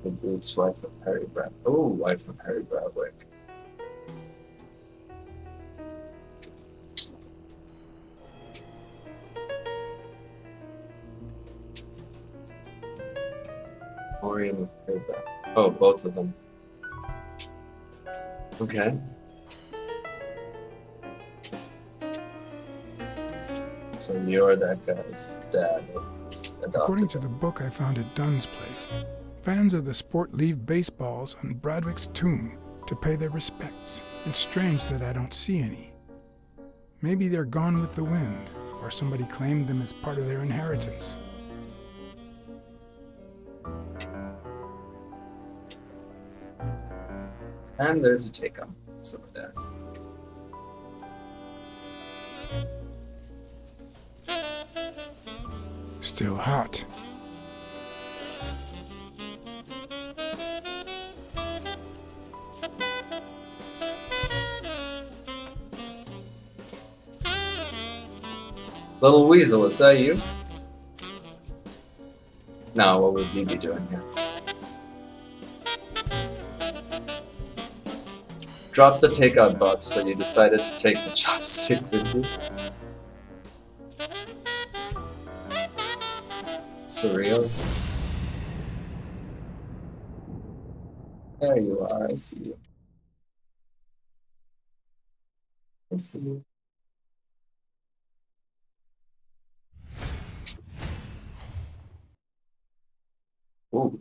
The Brute's wife of Harry Brad. Oh, wife of Harry Bradwick. Orion of Harry Brad. Oh, both of them. Okay. So you're that guy's dad. According to the book I found at Dunn's place, fans of the sport leave baseballs on Bradwick's tomb to pay their respects. It's strange that I don't see any. Maybe they're gone with the wind, or somebody claimed them as part of their inheritance. And there's a take-on. It's over there. Still hot. Little Weasel, is that you? Now, what would he be doing here? Drop the takeout box, but you decided to take the chopstick with you? For real? There you are, I see you. I see you. Ooh.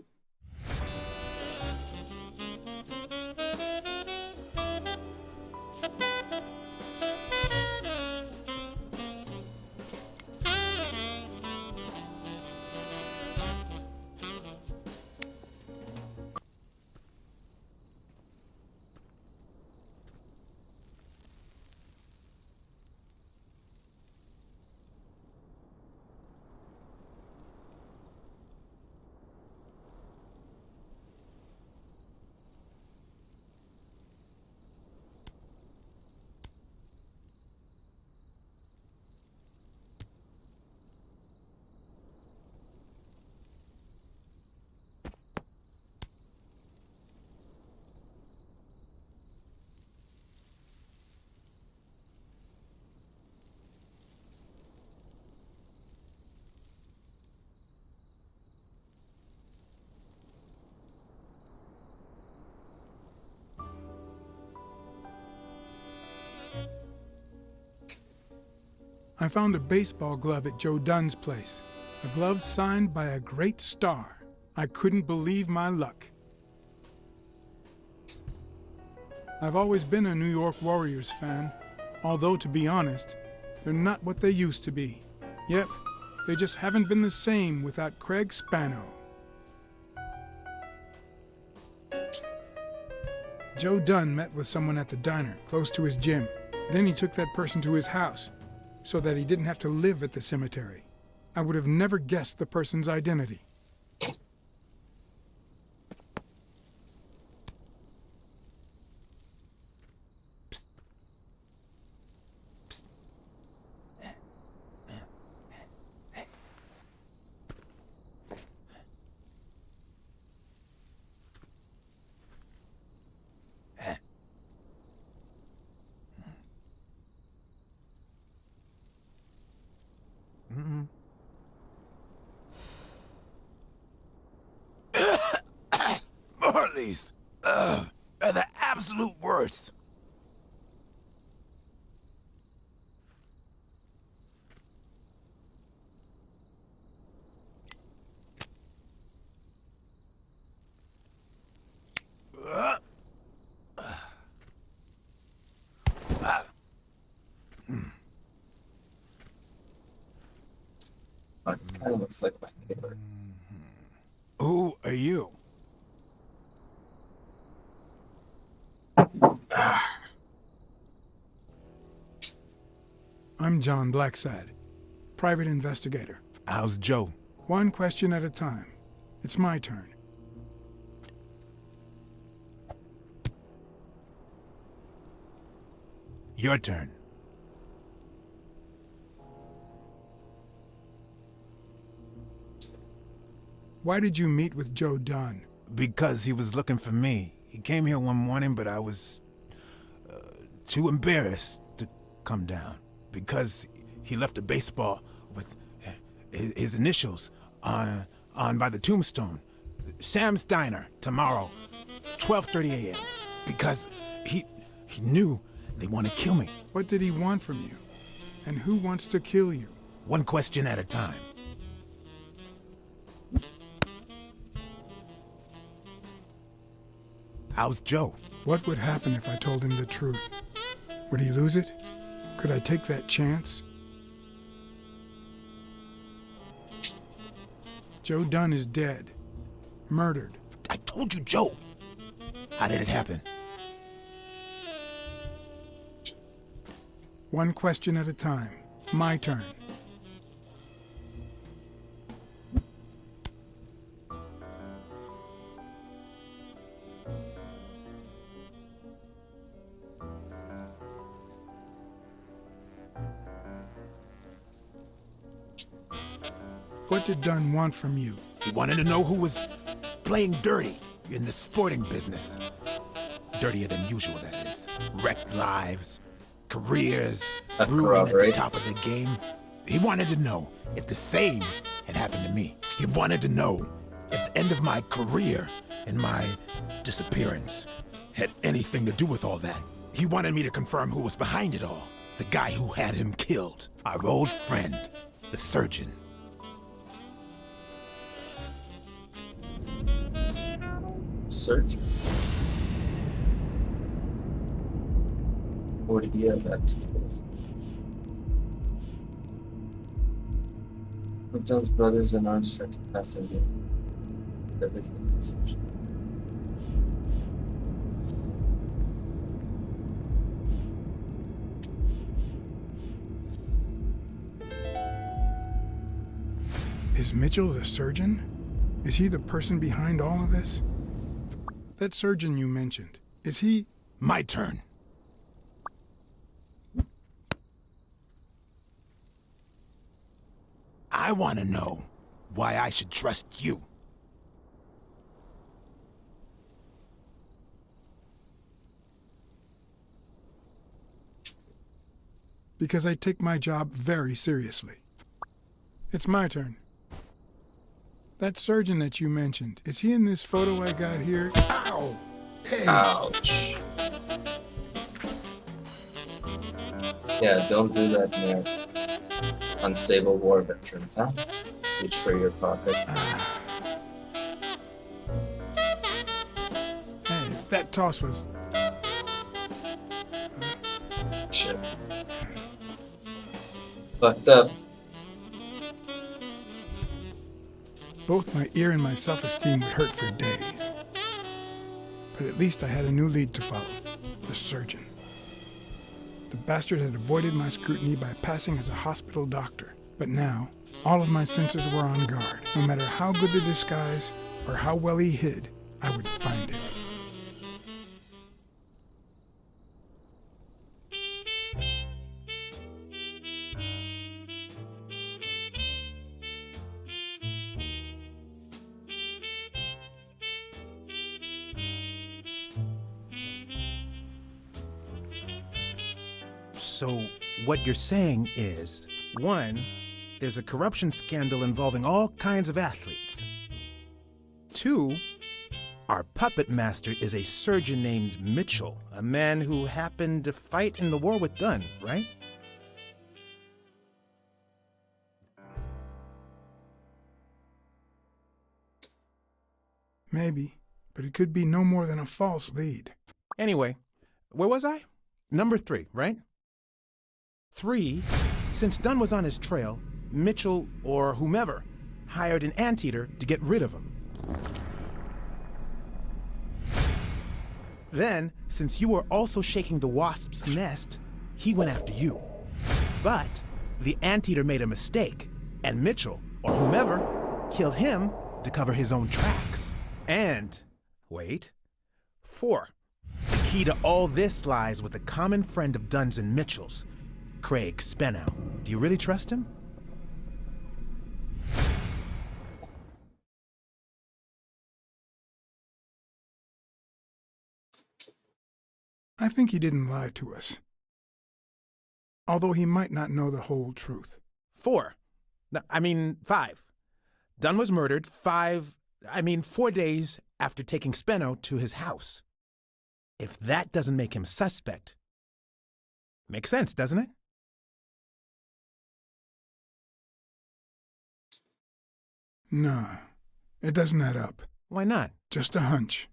I found a baseball glove at Joe Dunn's place. A glove signed by a great star. I couldn't believe my luck. I've always been a New York Warriors fan, although to be honest, they're not what they used to be. Yep, they just haven't been the same without Craig Spano. Joe Dunn met with someone at the diner, close to his gym. Then he took that person to his house, so that he didn't have to live at the cemetery. I would have never guessed the person's identity. Marleys are the absolute worst. Oh, it kind of looks like my neighbor. Who are you? I'm John Blacksad, private investigator. How's Joe? One question at a time. It's my turn. Your turn. Why did you meet with Joe Dunn? Because he was looking for me. He came here one morning, but I was too embarrassed to come down. Because he left a baseball with his initials on by the tombstone. Sam's Diner, tomorrow, 12:30 a.m. Because he knew they want to kill me. What did he want from you? And who wants to kill you? One question at a time. How's Joe? What would happen if I told him the truth? Would he lose it? Could I take that chance? Joe Dunn is dead. Murdered. I told you, Joe. How did it happen? One question at a time. My turn. What did Dunn want from you? He wanted to know who was playing dirty in the sporting business. Dirtier than usual, that is. Wrecked lives, careers, That ruined at the top corroborates. of the game. He wanted to know if the same had happened to me. He wanted to know if the end of my career and my disappearance had anything to do with all that. He wanted me to confirm who was behind it all. The guy who had him killed. Our old friend, the surgeon. Search. Or did he have that to tell us? McDonald's brothers and Armstrong passing in. Everything message. Is Mitchell the surgeon? Is he the person behind all of this? That surgeon you mentioned, is he... My turn. I want to know why I should trust you. Because I take my job very seriously. It's my turn. That surgeon that you mentioned, is he in this photo I got here? Ow! Hey! Ouch. Yeah, don't do that near unstable war veterans, huh? Reach for your pocket. Hey, that toss was... Shit. Fucked up. Both my ear and my self-esteem would hurt for days. But at least I had a new lead to follow. The surgeon. The bastard had avoided my scrutiny by passing as a hospital doctor. But now, all of my senses were on guard. No matter how good the disguise or how well he hid, I would find him. So, what you're saying is, 1, there's a corruption scandal involving all kinds of athletes. 2, our puppet master is a surgeon named Mitchell, a man who happened to fight in the war with Dunn, right? Maybe, but it could be no more than a false lead. Anyway, where was I? Number 3, right? 3, since Dunn was on his trail, Mitchell, or whomever, hired an anteater to get rid of him. Then, since you were also shaking the wasp's nest, he went after you. But the anteater made a mistake, and Mitchell, or whomever, killed him to cover his own tracks. And, wait, 4, the key to all this lies with a common friend of Dunn's and Mitchell's, Craig Spenow. Do you really trust him? I think he didn't lie to us. Although he might not know the whole truth. 4. 5. Dunn was murdered 4 days after taking Speno to his house. If that doesn't make him suspect, makes sense, doesn't it? Nah, it doesn't add up. Why not? Just a hunch.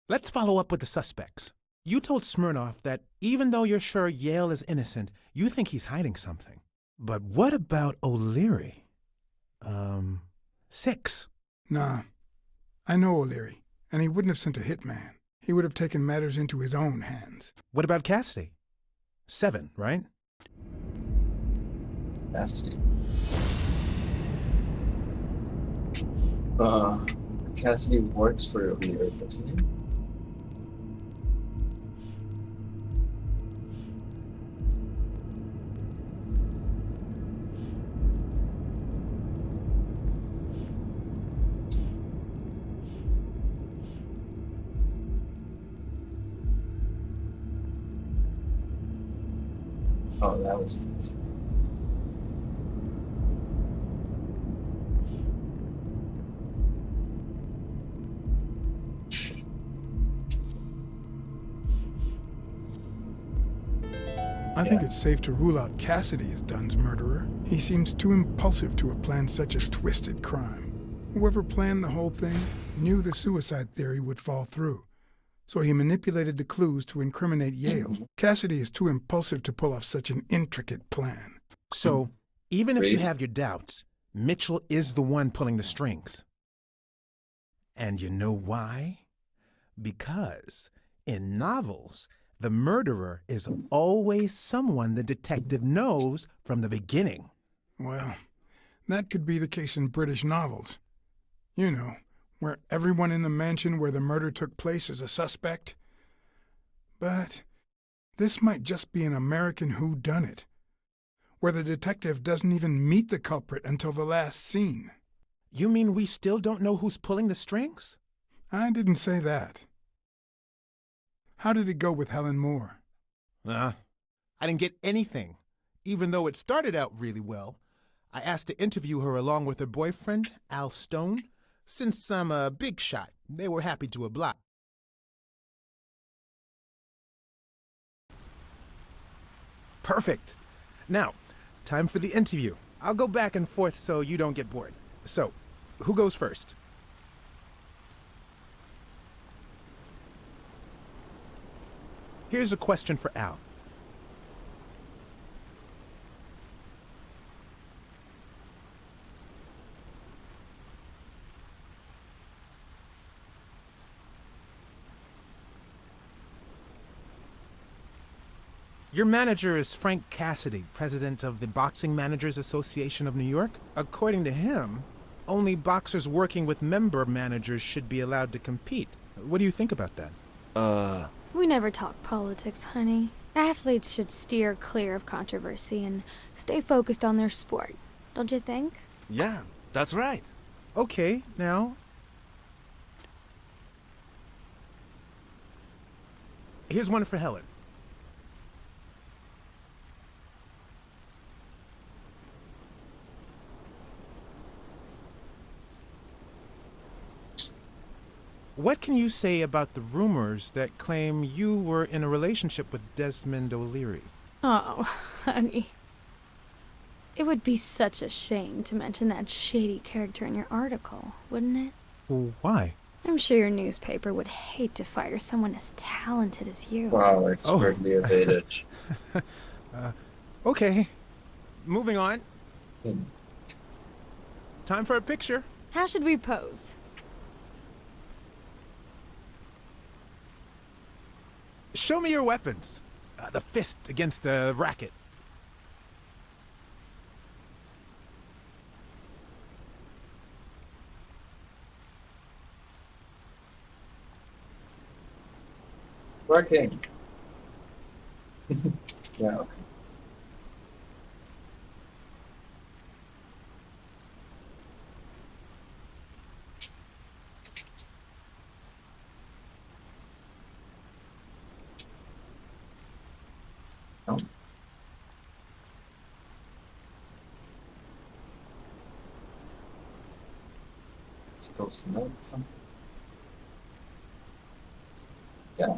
Let's follow up with the suspects. You told Smirnoff that even though you're sure Yale is innocent, you think he's hiding something. But what about O'Leary? 6. Nah, I know O'Leary, and he wouldn't have sent a hitman. He would have taken matters into his own hands. What about Cassidy? 7, right? Cassidy. Cassidy works for O'Leary, doesn't he? Oh, that was nice. I think it's safe to rule out Cassidy as Dunn's murderer. He seems too impulsive to have planned such a twisted crime. Whoever planned the whole thing knew the suicide theory would fall through, so he manipulated the clues to incriminate Yale. Cassidy is too impulsive to pull off such an intricate plan. So, even if you Great. have your doubts, Mitchell is the one pulling the strings. And you know why? Because in novels, the murderer is always someone the detective knows from the beginning. Well, that could be the case in British novels. You know, where everyone in the mansion where the murder took place is a suspect. But this might just be an American whodunit, where the detective doesn't even meet the culprit until the last scene. You mean we still don't know who's pulling the strings? I didn't say that. How did it go with Helen Moore? I didn't get anything, even though it started out really well. I asked to interview her along with her boyfriend, Al Stone. Since I'm a big shot, they were happy to oblige. Perfect. Now, time for the interview. I'll go back and forth so you don't get bored. So, who goes first? Here's a question for Al. Your manager is Frank Cassidy, president of the Boxing Managers Association of New York. According to him, only boxers working with member managers should be allowed to compete. What do you think about that? We never talk politics, honey. Athletes should steer clear of controversy and stay focused on their sport, don't you think? Yeah, that's right. Okay, now. Here's one for Helen. What can you say about the rumors that claim you were in a relationship with Desmond O'Leary? Oh, honey. It would be such a shame to mention that shady character in your article, wouldn't it? Well, why? I'm sure your newspaper would hate to fire someone as talented as you. Wow, expertly evaded. Okay. Moving on. Hmm. Time for a picture. How should we pose? Show me your weapons. The fist against the racket. Working. Yeah, okay. No. Supposed to know something. Yeah.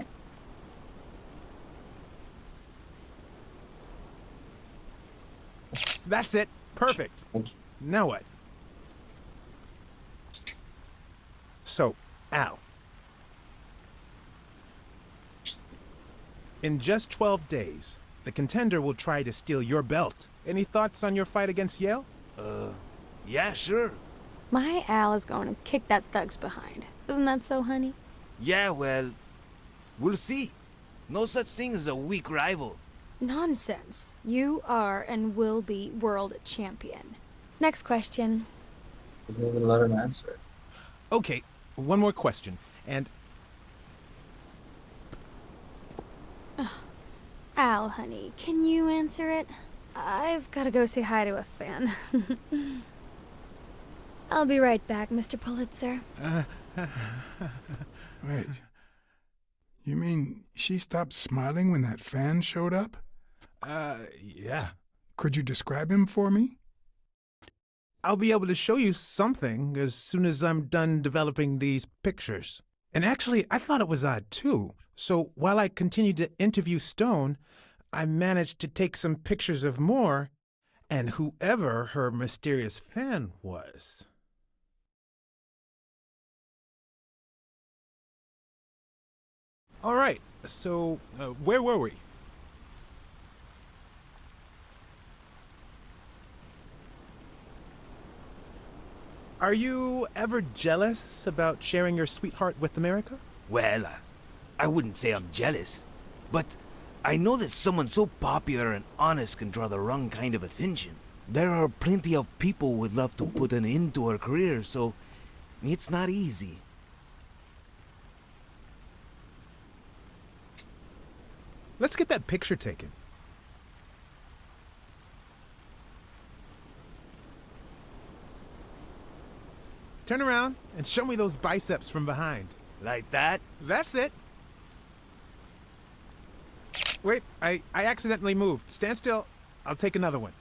That's it. Perfect. Thank you. Now what? So, Al. In just 12 days, the contender will try to steal your belt. Any thoughts on your fight against Yale? Yeah, sure. My Al is going to kick that thug's behind. Isn't that so, honey? Yeah, well, we'll see. No such thing as a weak rival. Nonsense. You are and will be world champion. Next question. Doesn't even let him answer it. Okay, one more question. And Al, honey, can you answer it? I've got to go say hi to a fan. I'll be right back, Mr. Pulitzer. Wait. You mean she stopped smiling when that fan showed up? Yeah. Could you describe him for me? I'll be able to show you something as soon as I'm done developing these pictures. And actually, I thought it was odd too. So while I continued to interview Stone, I managed to take some pictures of Moore and whoever her mysterious fan was. All right, so where were we? Are you ever jealous about sharing your sweetheart with America? Well, I wouldn't say I'm jealous, but I know that someone so popular and honest can draw the wrong kind of attention. There are plenty of people who would love to put an end to her career, so it's not easy. Let's get that picture taken. Turn around and show me those biceps from behind. Like that? That's it. Wait, I accidentally moved. Stand still. I'll take another one.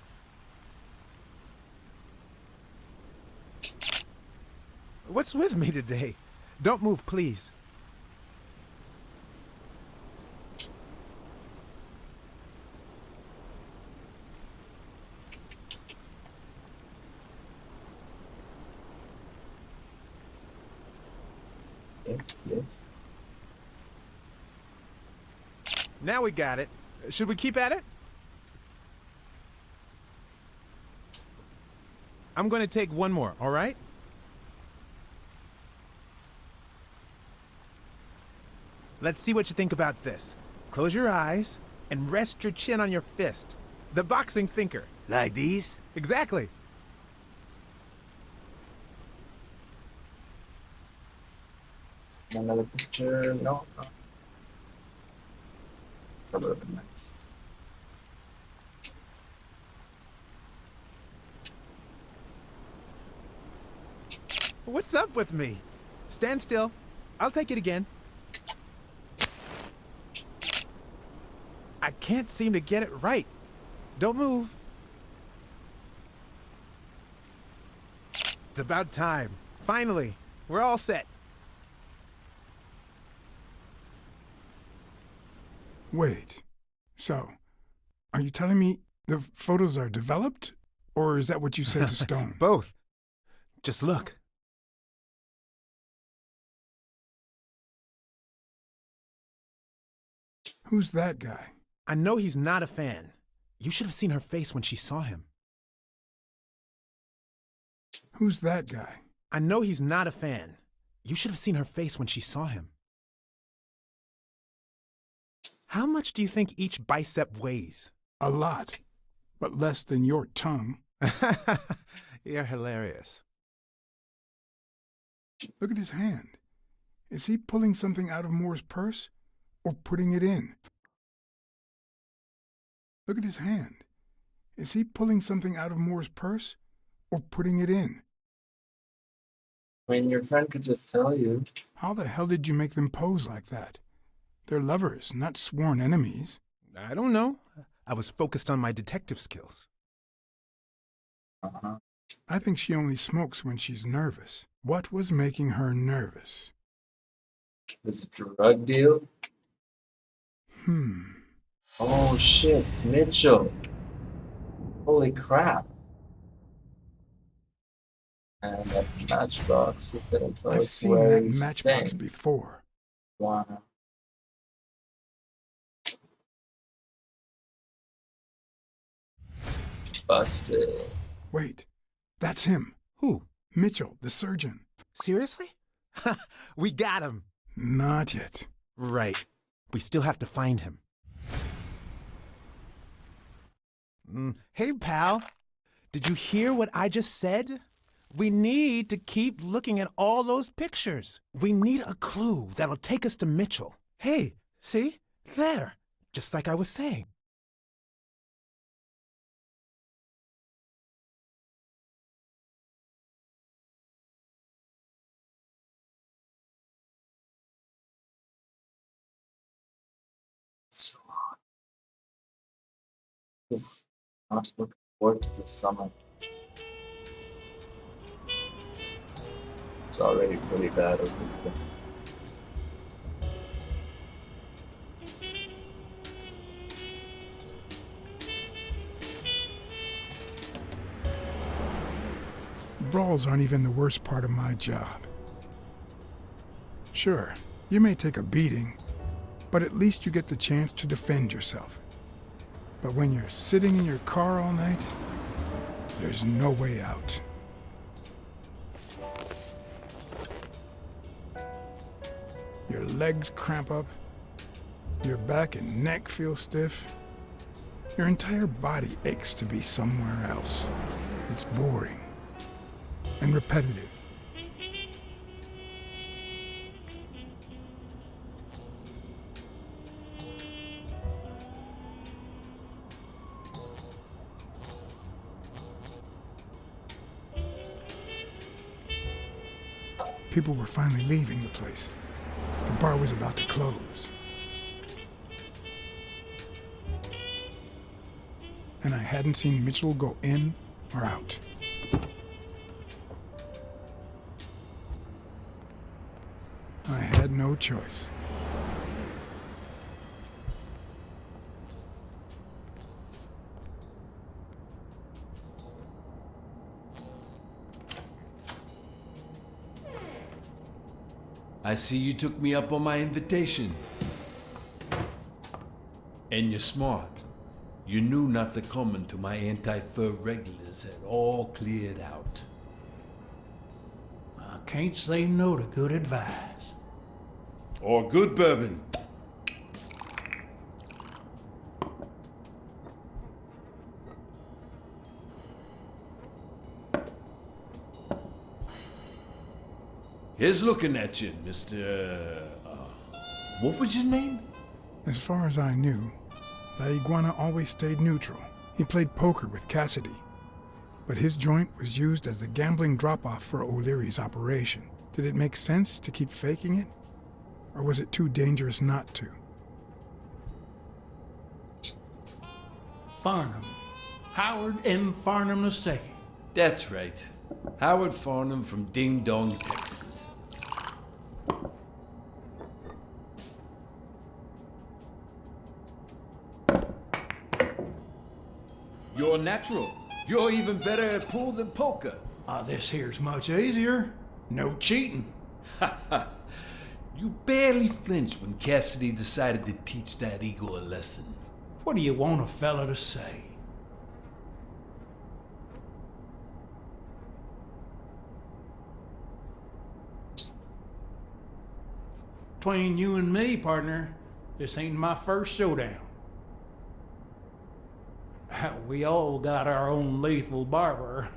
What's with me today? Don't move, please. Yes, yes. Now we got it. Should we keep at it? I'm going to take one more, all right? Let's see what you think about this. Close your eyes and rest your chin on your fist. The boxing thinker. Like these? Exactly. Another picture? No, no. That would have been nice. What's up with me? Stand still. I'll take it again. I can't seem to get it right. Don't move. It's about time. Finally, we're all set. Wait. So, are you telling me the photos are developed? Or is that what you said to Stone? Both. Just look. Who's that guy? I know he's not a fan. You should have seen her face when she saw him. Who's that guy? I know he's not a fan. You should have seen her face when she saw him. How much do you think each bicep weighs? A lot, but less than your tongue. You're hilarious. Look at his hand. Is he pulling something out of Moore's purse or putting it in? Look at his hand. Is he pulling something out of Moore's purse or putting it in? I mean, your friend could just tell you. How the hell did you make them pose like that? They're lovers, not sworn enemies. I don't know. I was focused on my detective skills. Uh-huh. I think she only smokes when she's nervous. What was making her nervous? This drug deal? Oh shit, it's Mitchell. Holy crap. And that matchbox is gonna tell I've us seen where that he's matchbox staying. before. Wow. Busted. Wait, that's him. Who? Mitchell, the surgeon. Seriously? We got him. Not yet. Right. We still have to find him. Hey, pal. Did you hear what I just said? We need to keep looking at all those pictures. We need a clue that'll take us to Mitchell. Hey, see? There. Just like I was saying. So Oof. Not looking forward to the summer. It's already pretty bad over here. Brawls aren't even the worst part of my job. Sure, you may take a beating, but at least you get the chance to defend yourself. But when you're sitting in your car all night, there's no way out. Your legs cramp up, your back and neck feel stiff. Your entire body aches to be somewhere else. It's boring and repetitive. People were finally leaving the place. The bar was about to close. And I hadn't seen Mitchell go in or out. I had no choice. I see you took me up on my invitation. And you're smart. You knew not to come until my anti-fur regulars had all cleared out. I can't say no to good advice. Or good bourbon. Here's looking at you, Mr. What was your name? As far as I knew, La Iguana always stayed neutral. He played poker with Cassidy. But his joint was used as a gambling drop-off for O'Leary's operation. Did it make sense to keep faking it? Or was it too dangerous not to? Farnham. Howard M. Farnham II. That's right. Howard Farnham from Ding Dong, Texas. You're natural. You're even better at pool than poker. This here's much easier. No cheating. You barely flinched when Cassidy decided to teach that ego a lesson. What do you want a fella to say? Between you and me, partner, this ain't my first showdown. We all got our own lethal barber.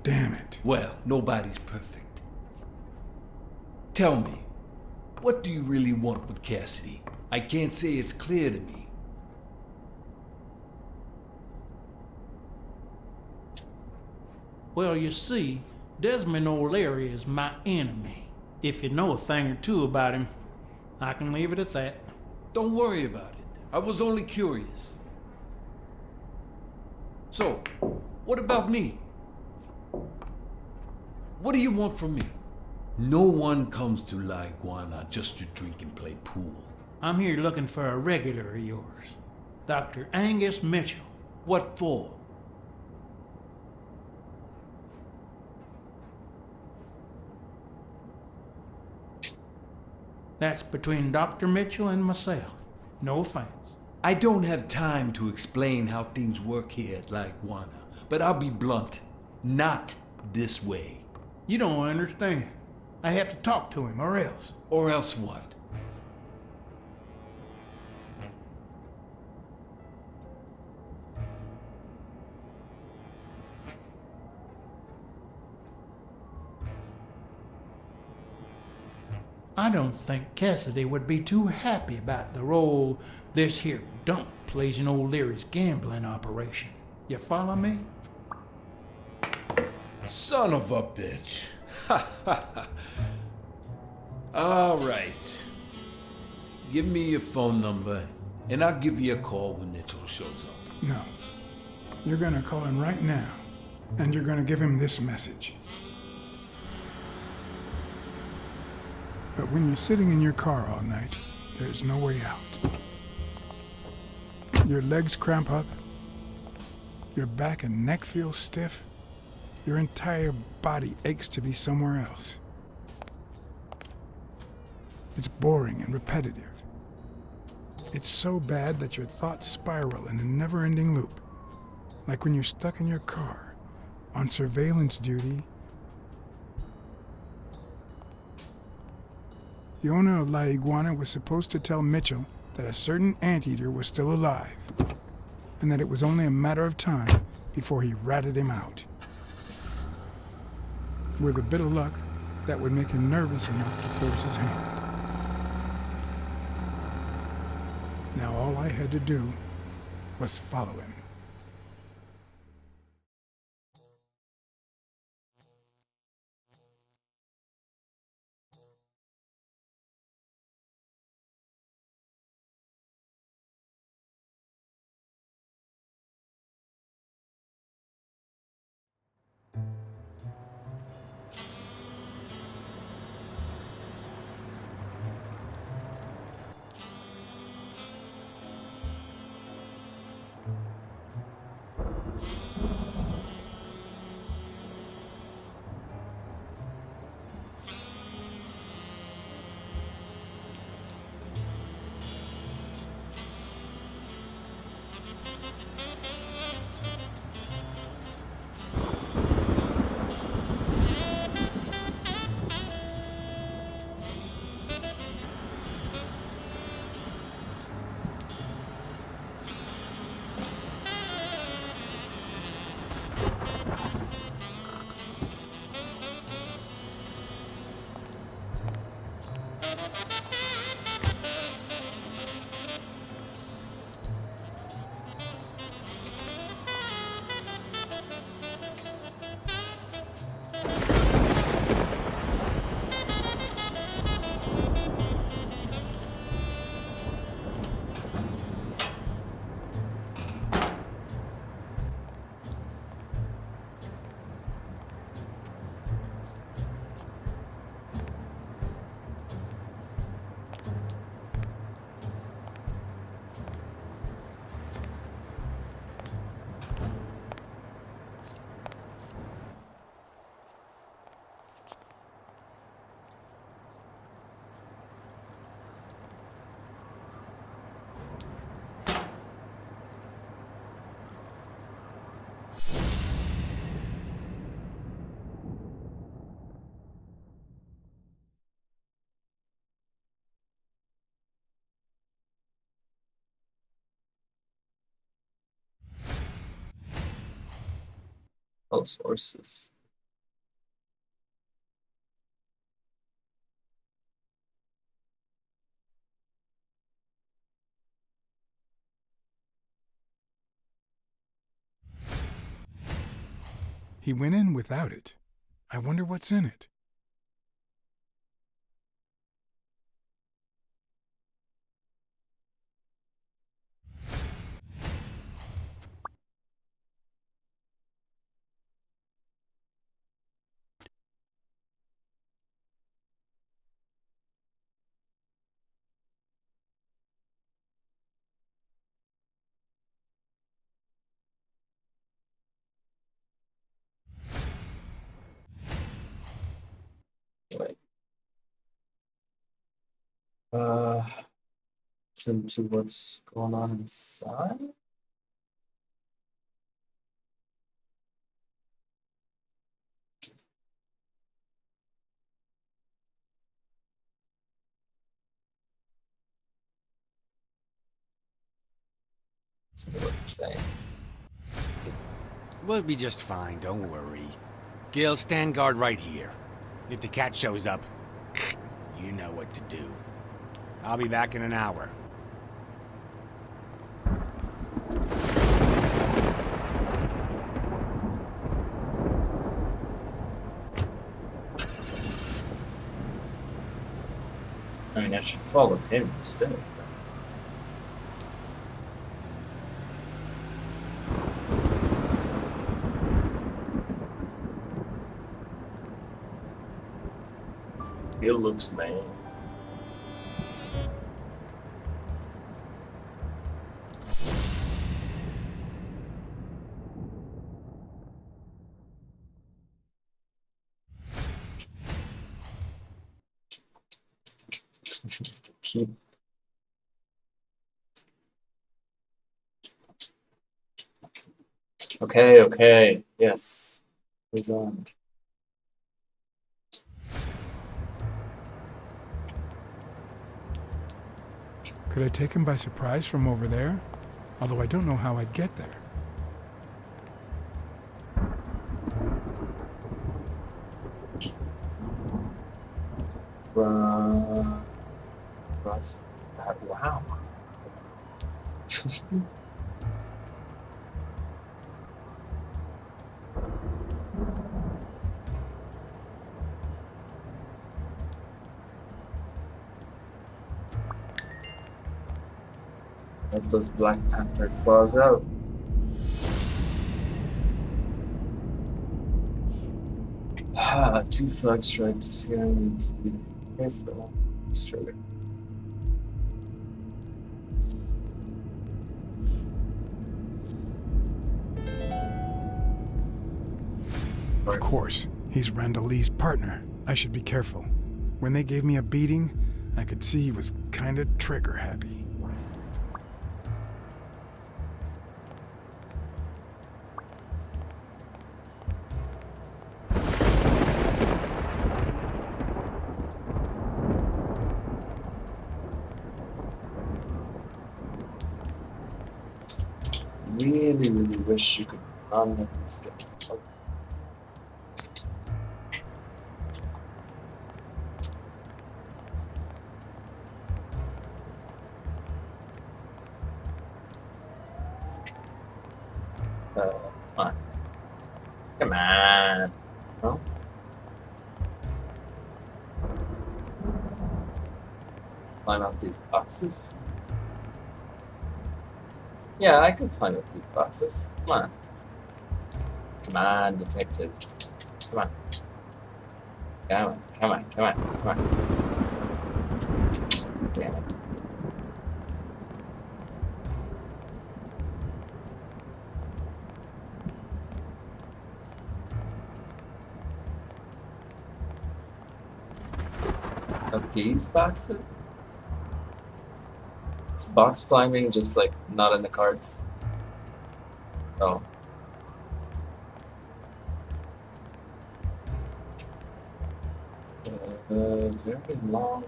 Damn it. Well, nobody's perfect. Tell me, what do you really want with Cassidy? I can't say it's clear to me. Well, you see, Desmond O'Leary is my enemy. If you know a thing or two about him, I can leave it at that. Don't worry about it. I was only curious. So, what about me? What do you want from me? No one comes to La Iguana just to drink and play pool. I'm here looking for a regular of yours, Dr. Angus Mitchell. What for? That's between Dr. Mitchell and myself. No offense. I don't have time to explain how things work here at La Iguana, but I'll be blunt. Not this way. You don't understand. I have to talk to him, or else. Or else what? I don't think Cassidy would be too happy about the role this here dump plays in O'Leary's gambling operation. You follow me? Son of a bitch. All right. Give me your phone number, and I'll give you a call when Mitchell shows up. No. You're gonna call him right now, and you're gonna give him this message. But when you're sitting in your car all night, there's no way out. Your legs cramp up, your back and neck feel stiff, your entire body aches to be somewhere else. It's boring and repetitive. It's so bad that your thoughts spiral in a never-ending loop. Like when you're stuck in your car, on surveillance duty. The owner of La Iguana was supposed to tell Mitchell that a certain anteater was still alive, and that it was only a matter of time before he ratted him out. With a bit of luck, that would make him nervous enough to force his hand. Now all I had to do was follow him. Those horses. He went in without it. I wonder what's in it. Wait. Listen to what's going on inside. Listen to what you're saying. We'll be just fine, don't worry. Gil, stand guard right here. If the cat shows up, you know what to do. I'll be back in an hour. Alright, mean, I should follow him instead. It looks man. To keep. Okay, okay, yes. Who's on? Could I take him by surprise from over there? Although I don't know how I'd get there. Across that. Wow. Get those Black Panther claws out. Two thugs tried to scare me to be graceful. Sure. Of course, he's Randall Lee's partner. I should be careful. When they gave me a beating, I could see he was kinda trigger happy. Really wish you could run and just get come on. Come on. No? Climb up these boxes? Yeah, I could climb up these boxes. Come on. Come on, detective. Come on. Come on, come on, come on, come on. Damn it. Up these boxes? Is box climbing just like not in the cards? Oh. Very long.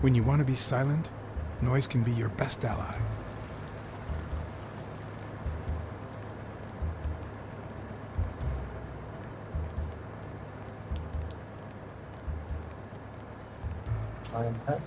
When you want to be silent, noise can be your best ally. Climb that.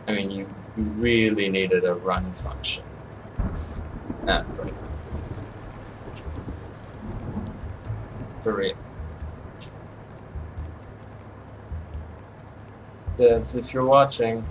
I mean, you really needed a run function. It's not right. For real. Devs, if you're watching,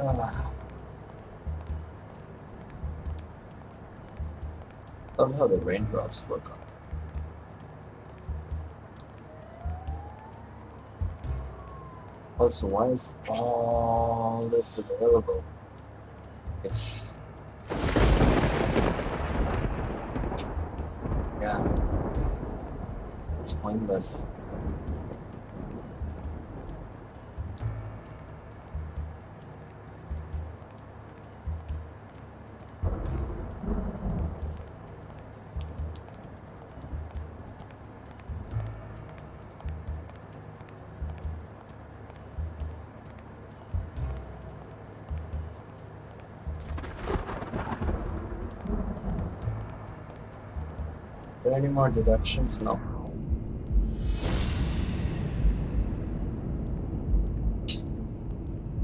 Ah. Love how the raindrops look on. Also, why is all this available? If yeah, it's pointless. Are there any more deductions? No.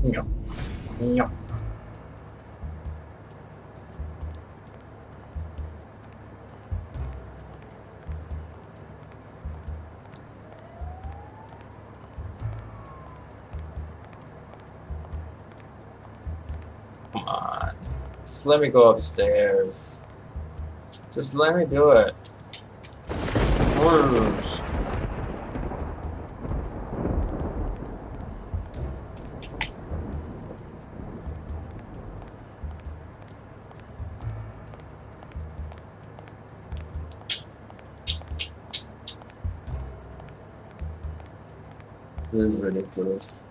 No. No. Come on. Just let me go upstairs. Just let me do it. Whoosh. This is ridiculous.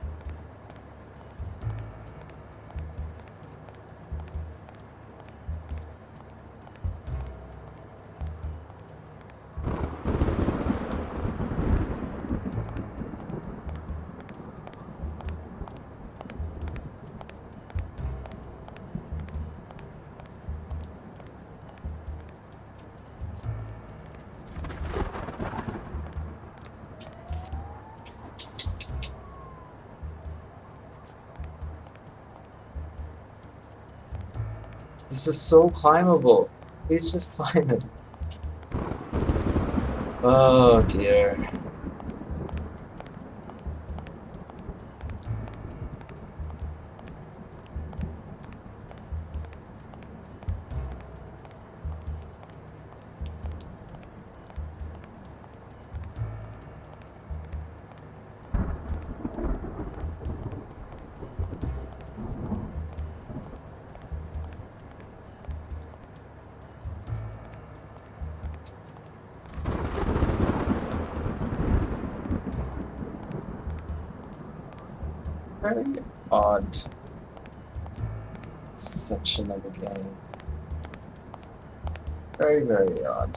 This is so climbable. He's just climbing. Oh dear. Very odd section of the game. Very, very odd.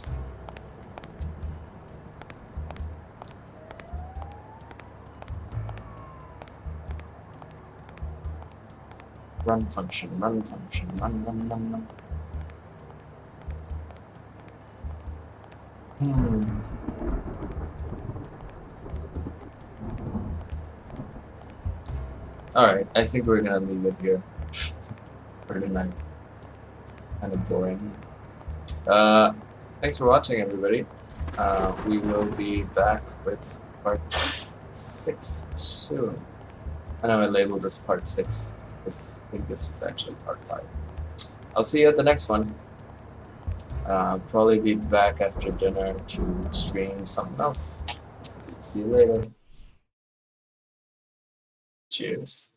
Run function, run, run, run. Alright, I think we're gonna leave it here for tonight. Kind of boring. Thanks for watching, everybody. We will be back with part 6 soon. I know I labeled this part 6. I think this was actually part 5. I'll see you at the next one. Probably be back after dinner to stream something else. See you later. Cheers.